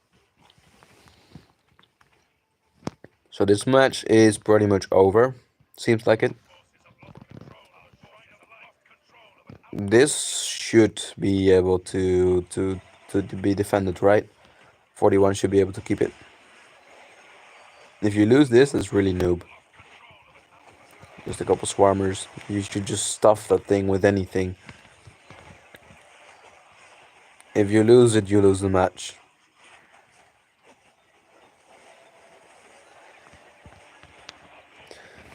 So this match is pretty much over. Seems like it. This should be able to be defended, right? 41 should be able to keep it. If you lose this, it's really noob. Just a couple swarmers. You should just stuff that thing with anything. If you lose it, you lose the match.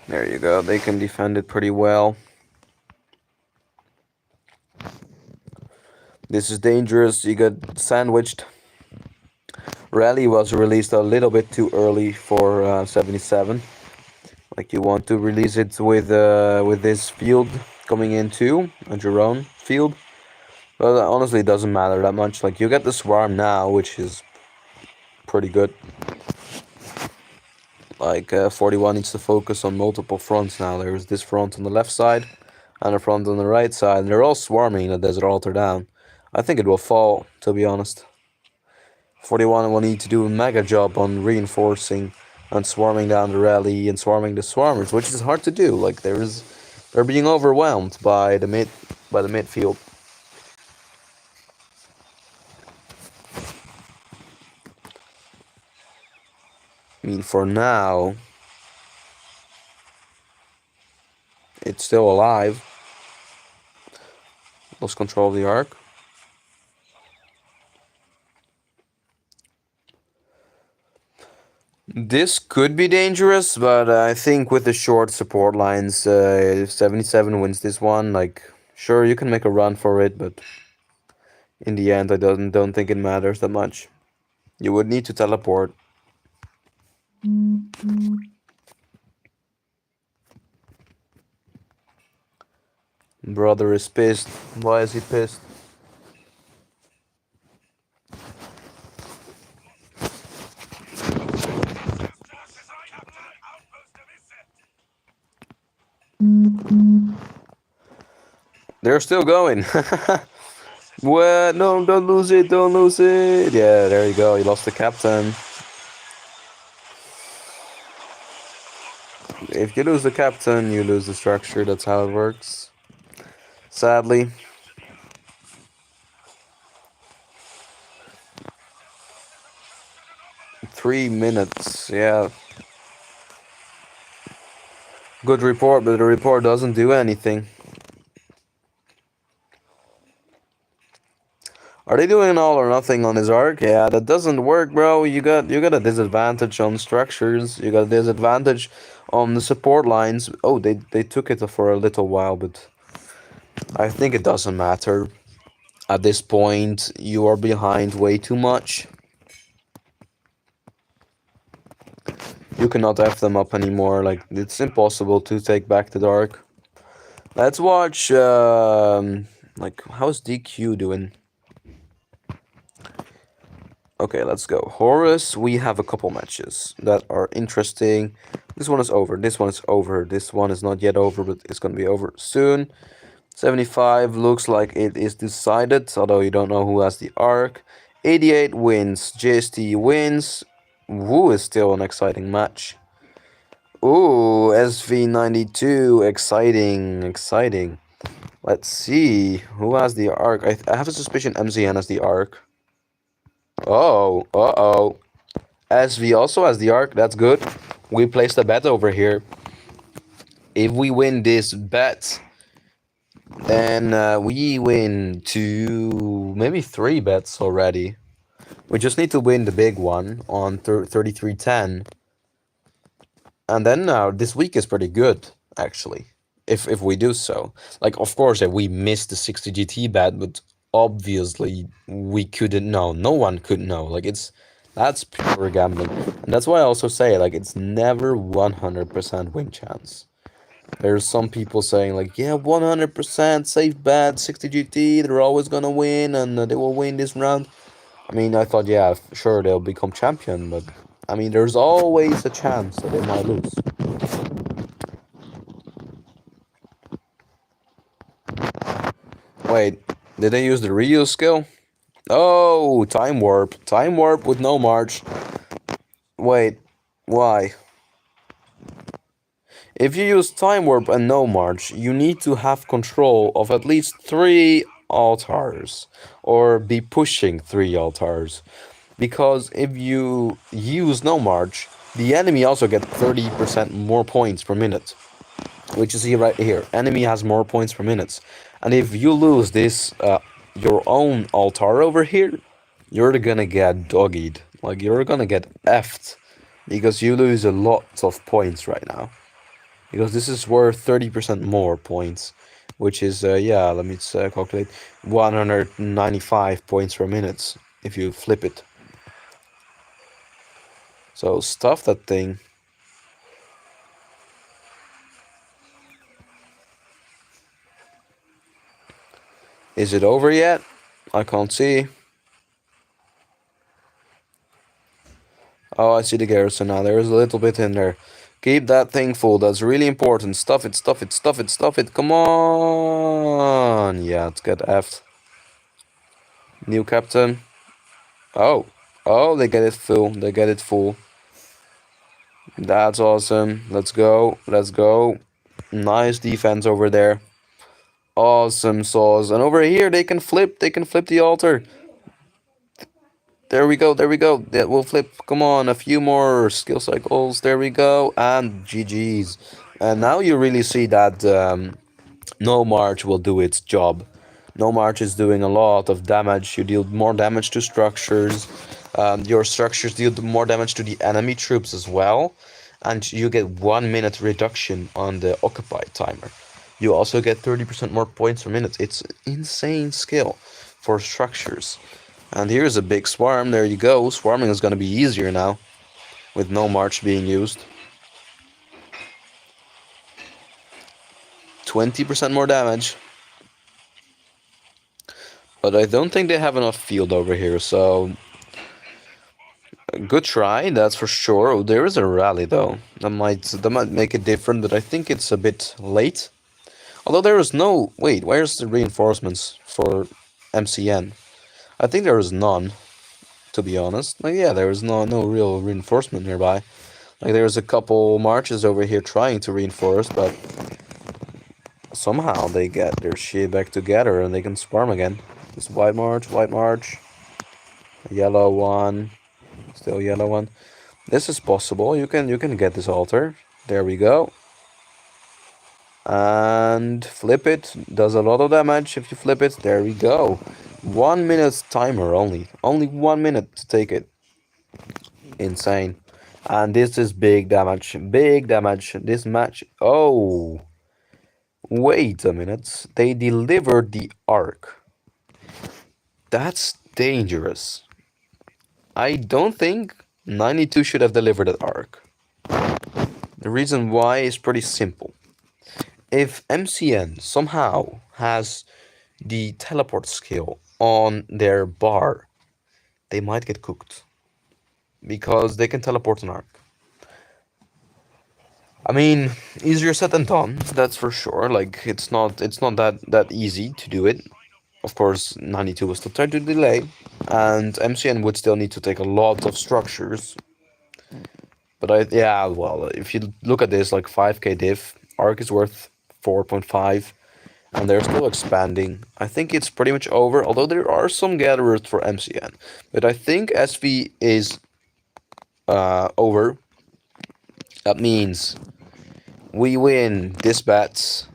There you go. They can defend it pretty well. This is dangerous. You get sandwiched. Rally was released a little bit too early for 77. Like, you want to release it with this field coming in too, and your own field. But honestly, it doesn't matter that much. Like, you get the swarm now, which is pretty good. Like, 41 needs to focus on multiple fronts now. There's this front on the left side and a front on the right side. And they're all swarming the Desert Altar down. I think it will fall, to be honest. 41 will need to do a mega job on reinforcing and swarming down the rally and swarming the swarmers, which is hard to do. Like, they're being overwhelmed by the midfield. I mean, for now, it's still alive. Lost control of the Arc. This could be dangerous, but I think with the short support lines, if 77 wins this one, like, sure, you can make a run for it, but in the end, I don't think it matters that much. You would need to teleport. Brother is pissed. Why is he pissed? They're still going. What? No, don't lose it, don't lose it. Yeah, there you go. You lost the captain. If you lose the captain, you lose the structure. That's how it works. Sadly. Three minutes, yeah. Good report, but the report doesn't do anything. Are they doing all or nothing on his Arc? Yeah, that doesn't work, bro. You got a disadvantage on structures. You got a disadvantage on the support lines. Oh, they took it for a little while, but I think it doesn't matter. At this point, you are behind way too much. You cannot F them up anymore. Like, it's impossible to take back the dark. Let's watch, like, how's DQ doing? Okay, let's go. Horus, we have a couple matches that are interesting. This one is over. This one is over. This one is not yet over, but it's going to be over soon. 75 looks like it is decided, although you don't know who has the arc. 88 wins. JST wins. Woo is still an exciting match. Ooh, SV92. Exciting, exciting. Let's see. Who has the arc? I have a suspicion MZN has the arc. Oh, uh-oh. SV also has the arc. That's good. We placed a bet over here. If we win this bet, then we win 2, maybe 3 bets already. We just need to win the big one on 3310. And then this week is pretty good, actually, if we do so. Like, of course, we missed the 60 GT bet, but obviously we couldn't know. No one could know. Like, that's pure gambling. And that's why I also say, like, it's never 100% win chance. There's some people saying, like, yeah, 100% safe bet, 60 GT, they're always gonna win, and they will win this round. I mean, I thought, yeah, sure, they'll become champion, but, I mean, there's always a chance that they might lose. Wait, did they use the reuse skill? Oh, time warp. Time warp with no march. Wait, why? If you use time warp and no march, you need to have control of at least 3 altars, or be pushing 3 altars. Because if you use no march, the enemy also gets 30% more points per minute. Which you see right here. Enemy has more points per minute. And if you lose this, your own altar over here, you're gonna get doggied. Like, you're gonna get effed. Because you lose a lot of points right now. Because this is worth 30% more points. Which is, yeah, let me calculate. 195 points per minute if you flip it. So stuff that thing. Is it over yet? I can't see. Oh, I see the garrison now. There's a little bit in there. Keep that thing full. That's really important. Stuff it, stuff it, stuff it, stuff it. Come on. Yeah, let's get effed. New captain. Oh. Oh, they get it full. They get it full. That's awesome. Let's go. Let's go. Nice defense over there. Awesome saws. And over here, they can flip. They can flip the altar. There we go, there we go. That will flip. Come on, a few more skill cycles. There we go. And GG's. And now you really see that no march will do its job. No march is doing a lot of damage. You deal more damage to structures. Your structures deal more damage to the enemy troops as well. And you get 1 minute reduction on the occupied timer. You also get 30% more points per minute. It's insane skill for structures. And here's a big swarm. There you go. Swarming is going to be easier now, with no march being used. 20% more damage. But I don't think they have enough field over here, so... Good try, that's for sure. Oh, there is a rally, though. That might make it different, but I think it's a bit late. Although there is no... Wait, where's the reinforcements for MCN? I think there is none, to be honest. Like, yeah, there is no real reinforcement nearby. Like, there's a couple marches over here trying to reinforce, but somehow they get their shit back together and they can swarm again. This white march, yellow one, still yellow one. This is possible. You can get this altar. There we go. And flip it. Does a lot of damage if you flip it. There we go. 1 minute timer only. Only 1 minute to take it. Insane. And this is big damage. Big damage. This match. Oh. Wait a minute. They delivered the arc. That's dangerous. I don't think 92 should have delivered that arc. The reason why is pretty simple. If MCN somehow has the teleport skill on their bar, they might get cooked. Because they can teleport an arc. I mean, easier said than done, that's for sure. Like it's not that easy to do it. Of course, 92 will still try to delay, and MCN would still need to take a lot of structures. But yeah, well, if you look at this, like 5k diff, arc is worth 4.5, and they're still expanding. I think it's pretty much over, although there are some gatherers for MCN. But I think SV is over. That means we win this bet.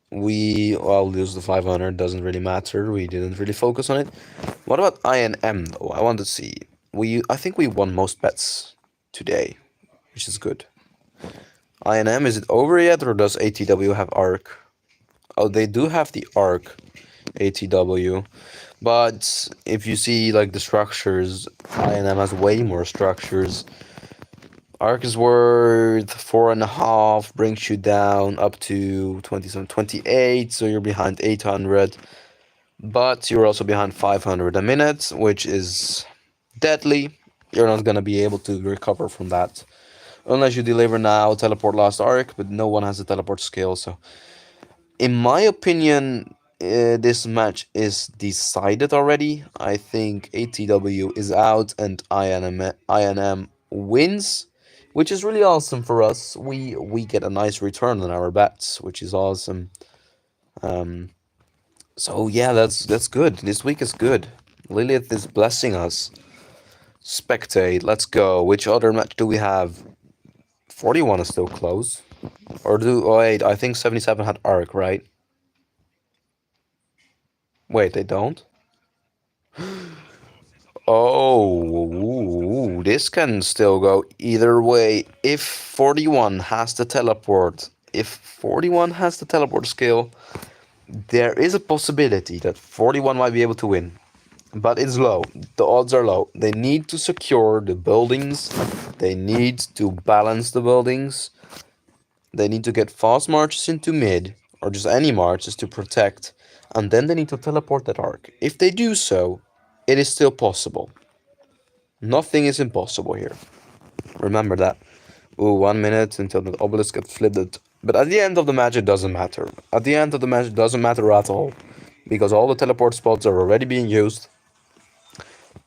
We well lose the 500. Doesn't really matter. We didn't really focus on it. What about INM though? I want to see. I think we won most bets today, which is good. INM, is it over yet, or does ATW have arc? Oh, they do have the arc, ATW. But if you see like the structures, INM has way more structures. Arc is worth 4.5, brings you down up to 28, so you're behind 800. But you're also behind 500 a minute, which is deadly. You're not gonna be able to recover from that. Unless you deliver now, teleport last arc, but no one has a teleport skill, so... In my opinion, this match is decided already. I think ATW is out and INM wins, which is really awesome for us. We get a nice return on our bets, which is awesome. So yeah, that's good. This week is good. Lilith is blessing us. Spectate, let's go. Which other match do we have? 41 is still close. Or oh wait, I think 77 had arc, right? Wait, they don't? Oh, ooh, this can still go either way. If 41 has the teleport, if 41 has the teleport skill, there is a possibility that 41 might be able to win. But it's low. The odds are low. They need to secure the buildings. They need to balance the buildings. They need to get fast marches into mid, or just any marches to protect. And then they need to teleport that arc. If they do so, it is still possible. Nothing is impossible here. Remember that. Ooh, 1 minute until the obelisk gets flipped. But at the end of the match, it doesn't matter. At the end of the match, it doesn't matter at all. Because all the teleport spots are already being used.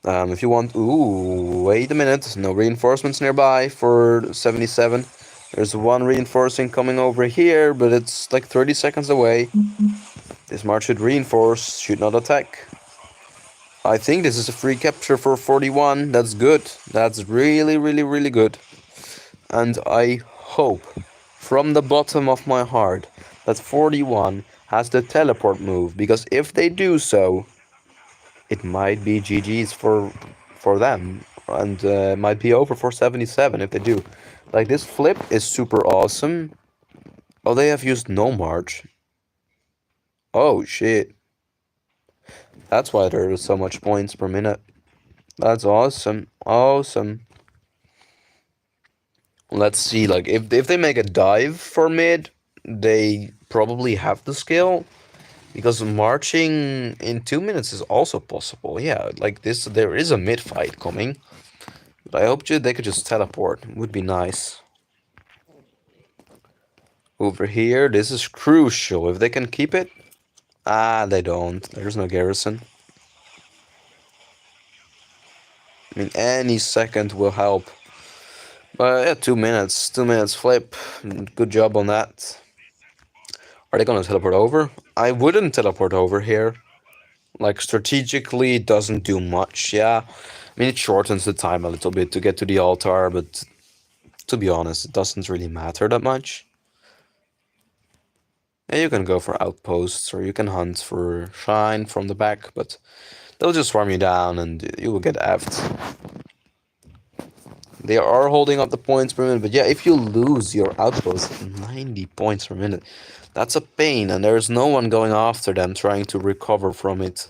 If you want... Ooh, wait a minute. No reinforcements nearby for 77. There's one reinforcing coming over here, but it's like 30 seconds away. This march should reinforce, should not attack. I think this is a free capture for 41. That's good. That's really, really, really good. And I hope, from the bottom of my heart, that 41 has the teleport move. Because if they do so, it might be GG's for them. And might be over for 77 if they do. Like, this flip is super awesome. Oh, they have used no march. Oh, shit. That's why there is so much points per minute. That's awesome. Awesome. Let's see, like, if they make a dive for mid, they probably have the skill. Because marching in 2 minutes is also possible. Yeah, like this, there is a mid fight coming. But I hope they could just teleport. It would be nice. Over here, this is crucial. If they can keep it. Ah, they don't. There's no garrison. I mean, any second will help. But yeah, 2 minutes. 2 minutes flip. Good job on that. Are they gonna teleport over? I wouldn't teleport over here. Like, strategically, it doesn't do much, yeah. I mean, it shortens the time a little bit to get to the altar, but to be honest, it doesn't really matter that much. Yeah, you can go for outposts, or you can hunt for shine from the back, but they'll just swarm you down and you will get effed. They are holding up the points per minute, but yeah, if you lose your outpost, 90 points per minute, that's a pain, and there's no one going after them trying to recover from it.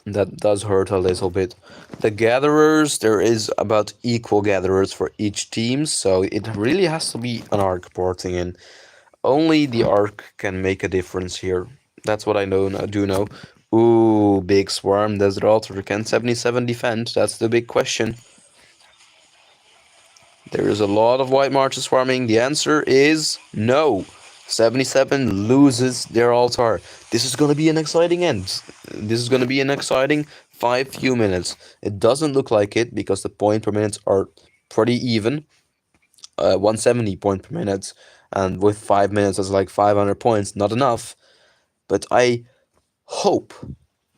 That does hurt a little bit. The gatherers, there is about equal gatherers for each team, so it really has to be an arc porting in. Only the arc can make a difference here. That's what I do know. Ooh, big swarm, Desert Altar. Can 77 defend? That's the big question. There is a lot of white marches swarming. The answer is no. 77 loses their altar. This is going to be an exciting end. This is going to be an exciting few minutes. It doesn't look like it because the point per minutes are pretty even. 170 point per minute. And with 5 minutes, that's like 500 points. Not enough. But I hope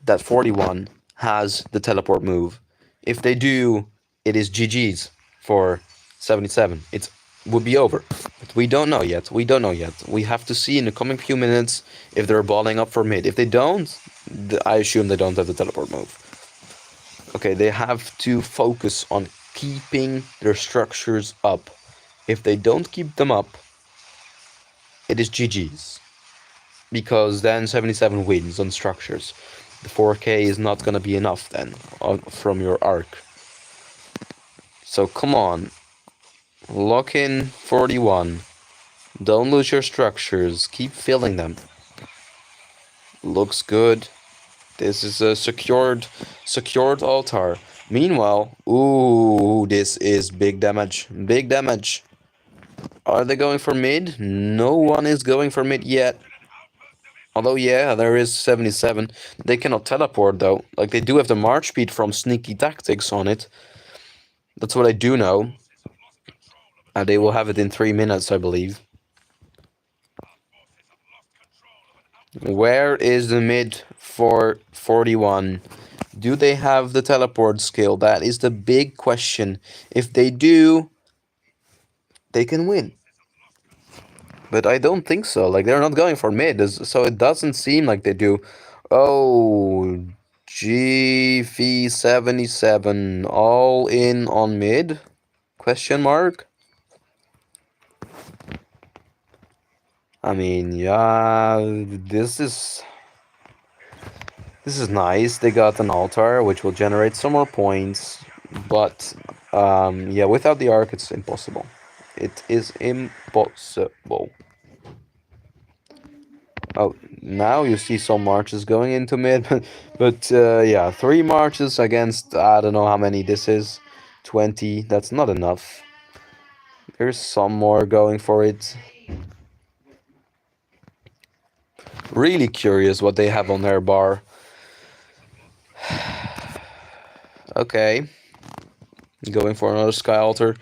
that 41 has the teleport move. If they do, it is GG's for 77. It would be over. But we don't know yet. We don't know yet. We have to see in the coming few minutes if they're balling up for mid. If they don't, I assume they don't have the teleport move. Okay, they have to focus on keeping their structures up. If they don't keep them up, it is GG's. Because then 77 wins on structures. The 4K is not gonna be enough then from your arc. So come on. Lock in 41. Don't lose your structures. Keep filling them. Looks good. This is a secured altar. Meanwhile, ooh, this is big damage. Big damage. Are they going for mid? No one is going for mid yet. Although, yeah, there is 77. They cannot teleport, though. Like, they do have the march speed from Sneaky Tactics on it. That's what I do know. And they will have it in 3 minutes, I believe. Where is the mid for 41? Do they have the teleport skill? That is the big question. If they do, they can win. But I don't think so. Like, they're not going for mid, so it doesn't seem like they do. Oh, GV77 all in on mid? Question mark? I mean, yeah, this is nice. They got an altar, which will generate some more points. But, yeah, without the arc, it's impossible. It is impossible. Oh, now you see some marches going into mid, but yeah, 3 marches against, I don't know how many this is, 20, that's not enough. There's some more going for it. Really curious what they have on their bar. Okay. Going for another Sky Altar.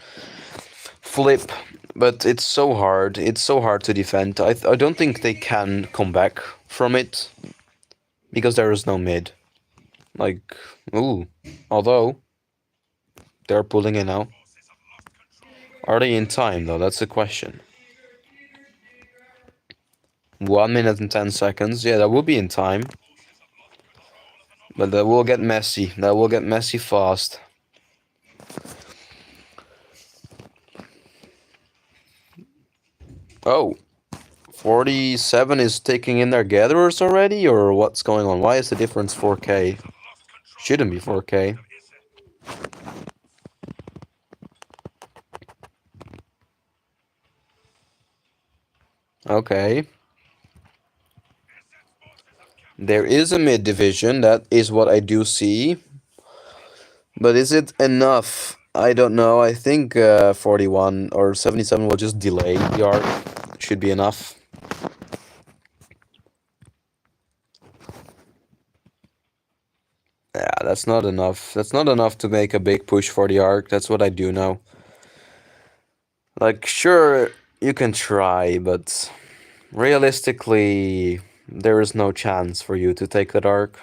Flip. But it's so hard. It's so hard to defend. I don't think they can come back from it. Because there is no mid. Like, ooh. Although, they're pulling it now. Are they in time, though? That's the question. 1 minute and 10 seconds. Yeah, that will be in time. But that will get messy. That will get messy fast. Oh. 47 is taking in their gatherers already? Or what's going on? Why is the difference 4K? Shouldn't be 4K. Okay. There is a mid division. That is what I do see. But is it enough? I don't know. I think 41 or 77 will just delay the arc. Should be enough. Yeah, that's not enough. That's not enough to make a big push for the arc. That's what I do know. Like, sure, you can try, but realistically, there is no chance for you to take that arc.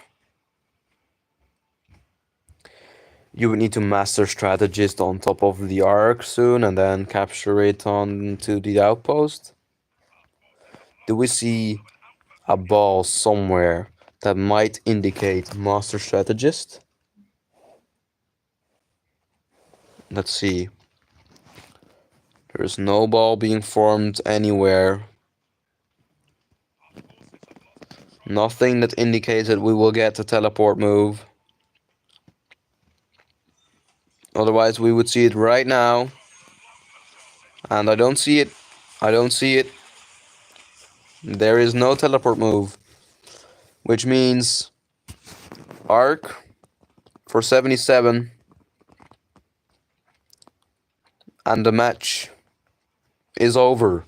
You would need to master strategist on top of the arc soon and then capture it onto the outpost. Do we see a ball somewhere that might indicate master strategist? Let's see. There's no ball being formed anywhere. Nothing that indicates that we will get a teleport move. Otherwise, we would see it right now. And I don't see it. I don't see it. There is no teleport move. Which means arc for 77. And the match is over.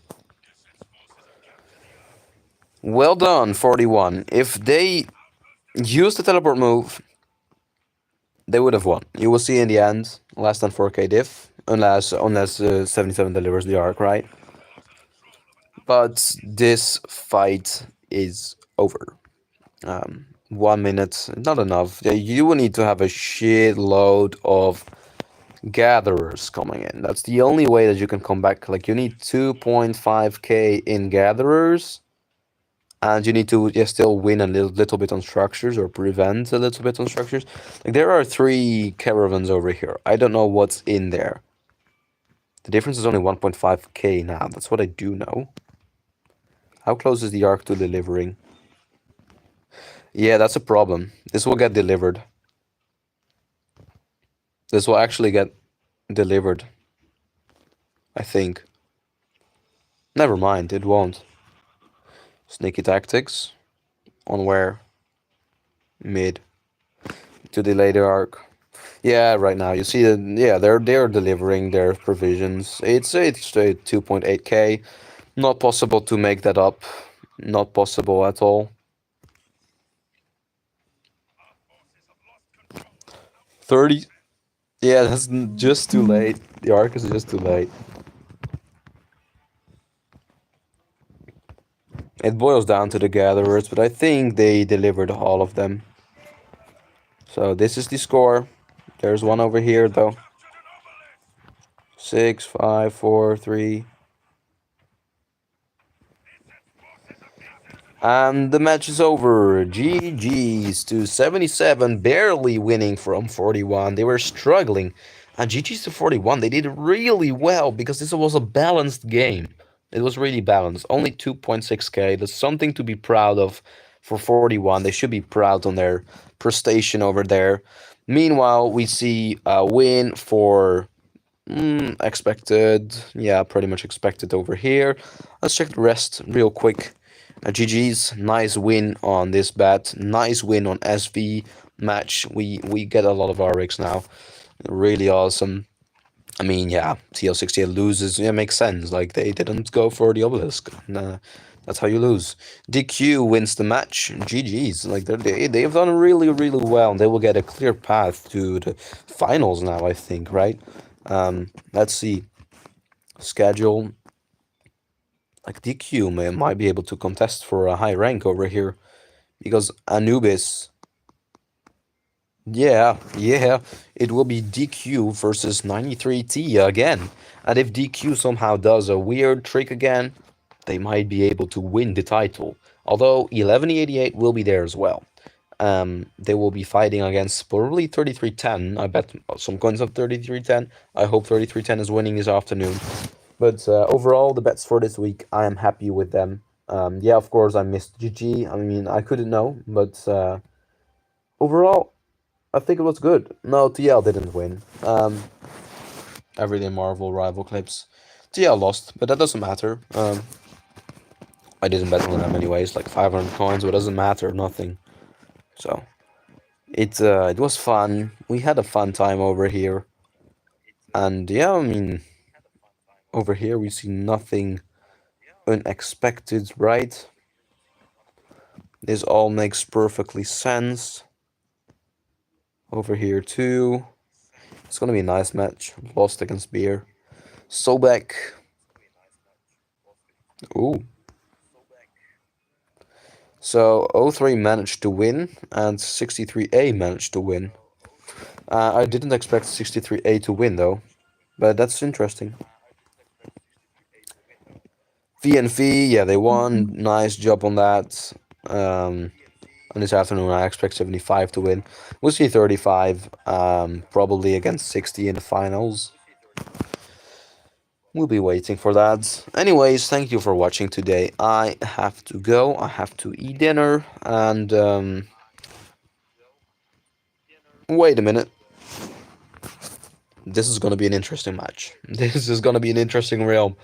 Well done, 41. If they used the teleport move, they would have won. You will see in the end, less than 4k diff, unless 77 delivers the arc, right? But this fight is over. 1 minute, not enough. You will need to have a shitload of gatherers coming in. That's the only way that you can come back. Like, you need 2.5k in gatherers, and you need to still win a little bit on structures, or prevent a little bit on structures. Like, there are 3 caravans over here. I don't know what's in there. The difference is only 1.5k now. That's what I do know. How close is the arc to delivering? Yeah, that's a problem. This will get delivered. This will actually get delivered, I think. Never mind, it won't. Sneaky tactics. On where? Mid. To delay the arc. Yeah, right now you see that. Yeah, they're delivering their provisions. It's 2.8k. Not possible to make that up. Not possible at all. 30. Yeah, that's just too late. The arc is just too late. It boils down to the gatherers, but I think they delivered all of them. So this is the score. There's one over here though. 6, 5, 4, 3. And the match is over. GG's to 77, barely winning from 41. They were struggling. And GG's to 41. They did really well because this was a balanced game. It was really balanced. Only 2.6k. That's something to be proud of for 41. They should be proud on their prestation over there. Meanwhile, we see a win for expected. Yeah, pretty much expected over here. Let's check the rest real quick. GG's, nice win on this bet. Nice win on SV match. We get a lot of RX now. Really awesome. I mean, yeah, TL68 loses. Yeah, makes sense. Like, they didn't go for the obelisk. That's how you lose. DQ wins the match. GG's. Like, they've done really, really well. They will get a clear path to the finals now, I think, right? Let's see. Schedule. Like, DQ might be able to contest for a high rank over here. Because Anubis... Yeah, it will be DQ versus 93T again. And if DQ somehow does a weird trick again, they might be able to win the title. Although 1188 will be there as well. They will be fighting against probably 3310. I bet some coins of 3310. I hope 3310 is winning this afternoon. But overall, the bets for this week, I am happy with them. Yeah, of course, I missed GG. I mean, I couldn't know, but overall, I think it was good. No, TL didn't win. Everyday Marvel rival clips. TL lost, but that doesn't matter. I didn't bet on them anyways, like 500 coins, but it doesn't matter, nothing. So it was fun. We had a fun time over here. And yeah, I mean, over here we see nothing unexpected, right? This all makes perfectly sense. Over here too. It's gonna be a nice match. Lost against Beer. Sobek. Ooh. So 03 managed to win and 63A managed to win. I didn't expect 63A to win though, but that's interesting. VNV, yeah, they won. Nice job on that. And this afternoon, I expect 75 to win. We'll see 35, probably against 60 in the finals. We'll be waiting for that. Anyways, thank you for watching today. I have to go. I have to eat dinner. And, wait a minute. this is going to be an interesting match. This is going to be an interesting realm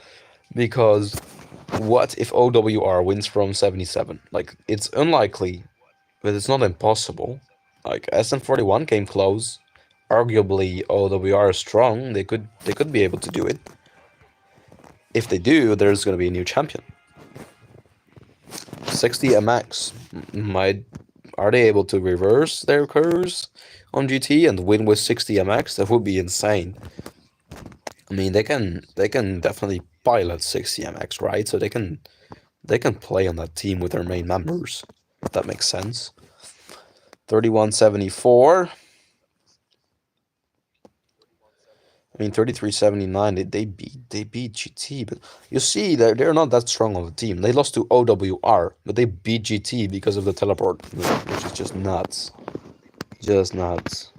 because what if OWR wins from 77? Like, it's unlikely, but it's not impossible. Like, SN41 came close. Arguably, OWR is strong. They could be able to do it. If they do, there's going to be a new champion. 60 MX might are they able to reverse their curse on GT and win with 60 MX? That would be insane. I mean, they can definitely pilot 60 MX, right? So they can play on that team with their main members, if that makes sense. 3174. I mean, 3379. They beat GT, but you see they're not that strong of a team. They lost to OWR, but they beat GT because of the teleport, which is just nuts. Just nuts.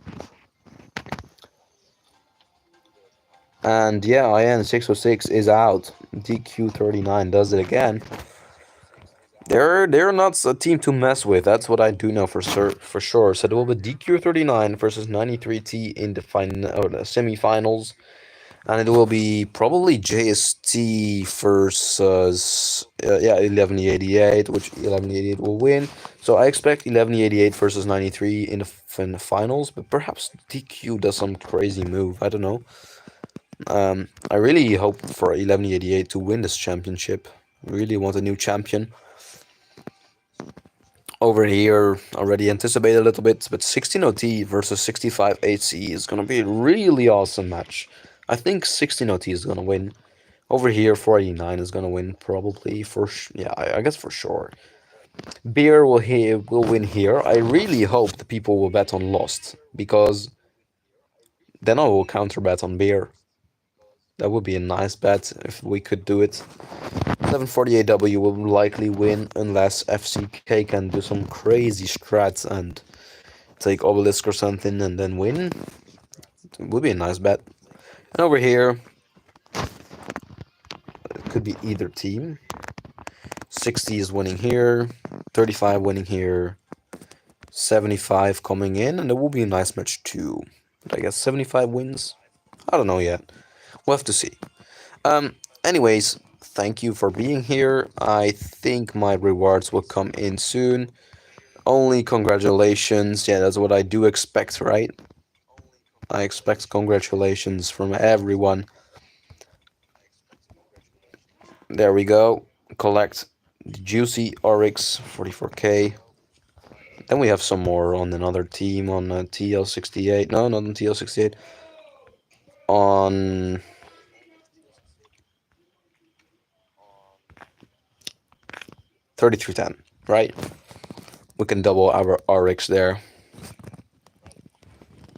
And yeah, IN606 is out. DQ39 does it again. They're not a team to mess with. That's what I do know for sure. So it will be DQ39 versus 93T in the the semifinals, and it will be probably JST versus 1188, which 1188 will win. So I expect 1188 versus 93 in the finals, but perhaps DQ does some crazy move. I don't know. I really hope for 1188 to win this championship. Really want a new champion. Over here, already anticipate a little bit, but 16 OT versus 65 HC is going to be a really awesome match. I think 16 OT is going to win. Over here, 489 is going to win probably I guess for sure. Beer will win here. I really hope the people will bet on Lost, because then I will counter bet on Beer. That would be a nice bet if we could do it. 748W will likely win unless FCK can do some crazy strats and take Obelisk or something and then win. It would be a nice bet. And over here, it could be either team. 60 is winning here, 35 winning here, 75 coming in, and it will be a nice match too. But I guess 75 wins? I don't know yet. We'll have to see. Anyways, thank you for being here. I think my rewards will come in soon. Only congratulations. Yeah, that's what I do expect, right? I expect congratulations from everyone. There we go. Collect the juicy Oryx 44k. Then we have some more on another team on TL68. No, not on TL68. On 3310, right? We can double our Oryx there.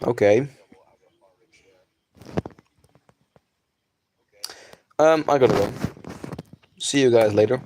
Okay. I gotta go. See you guys later.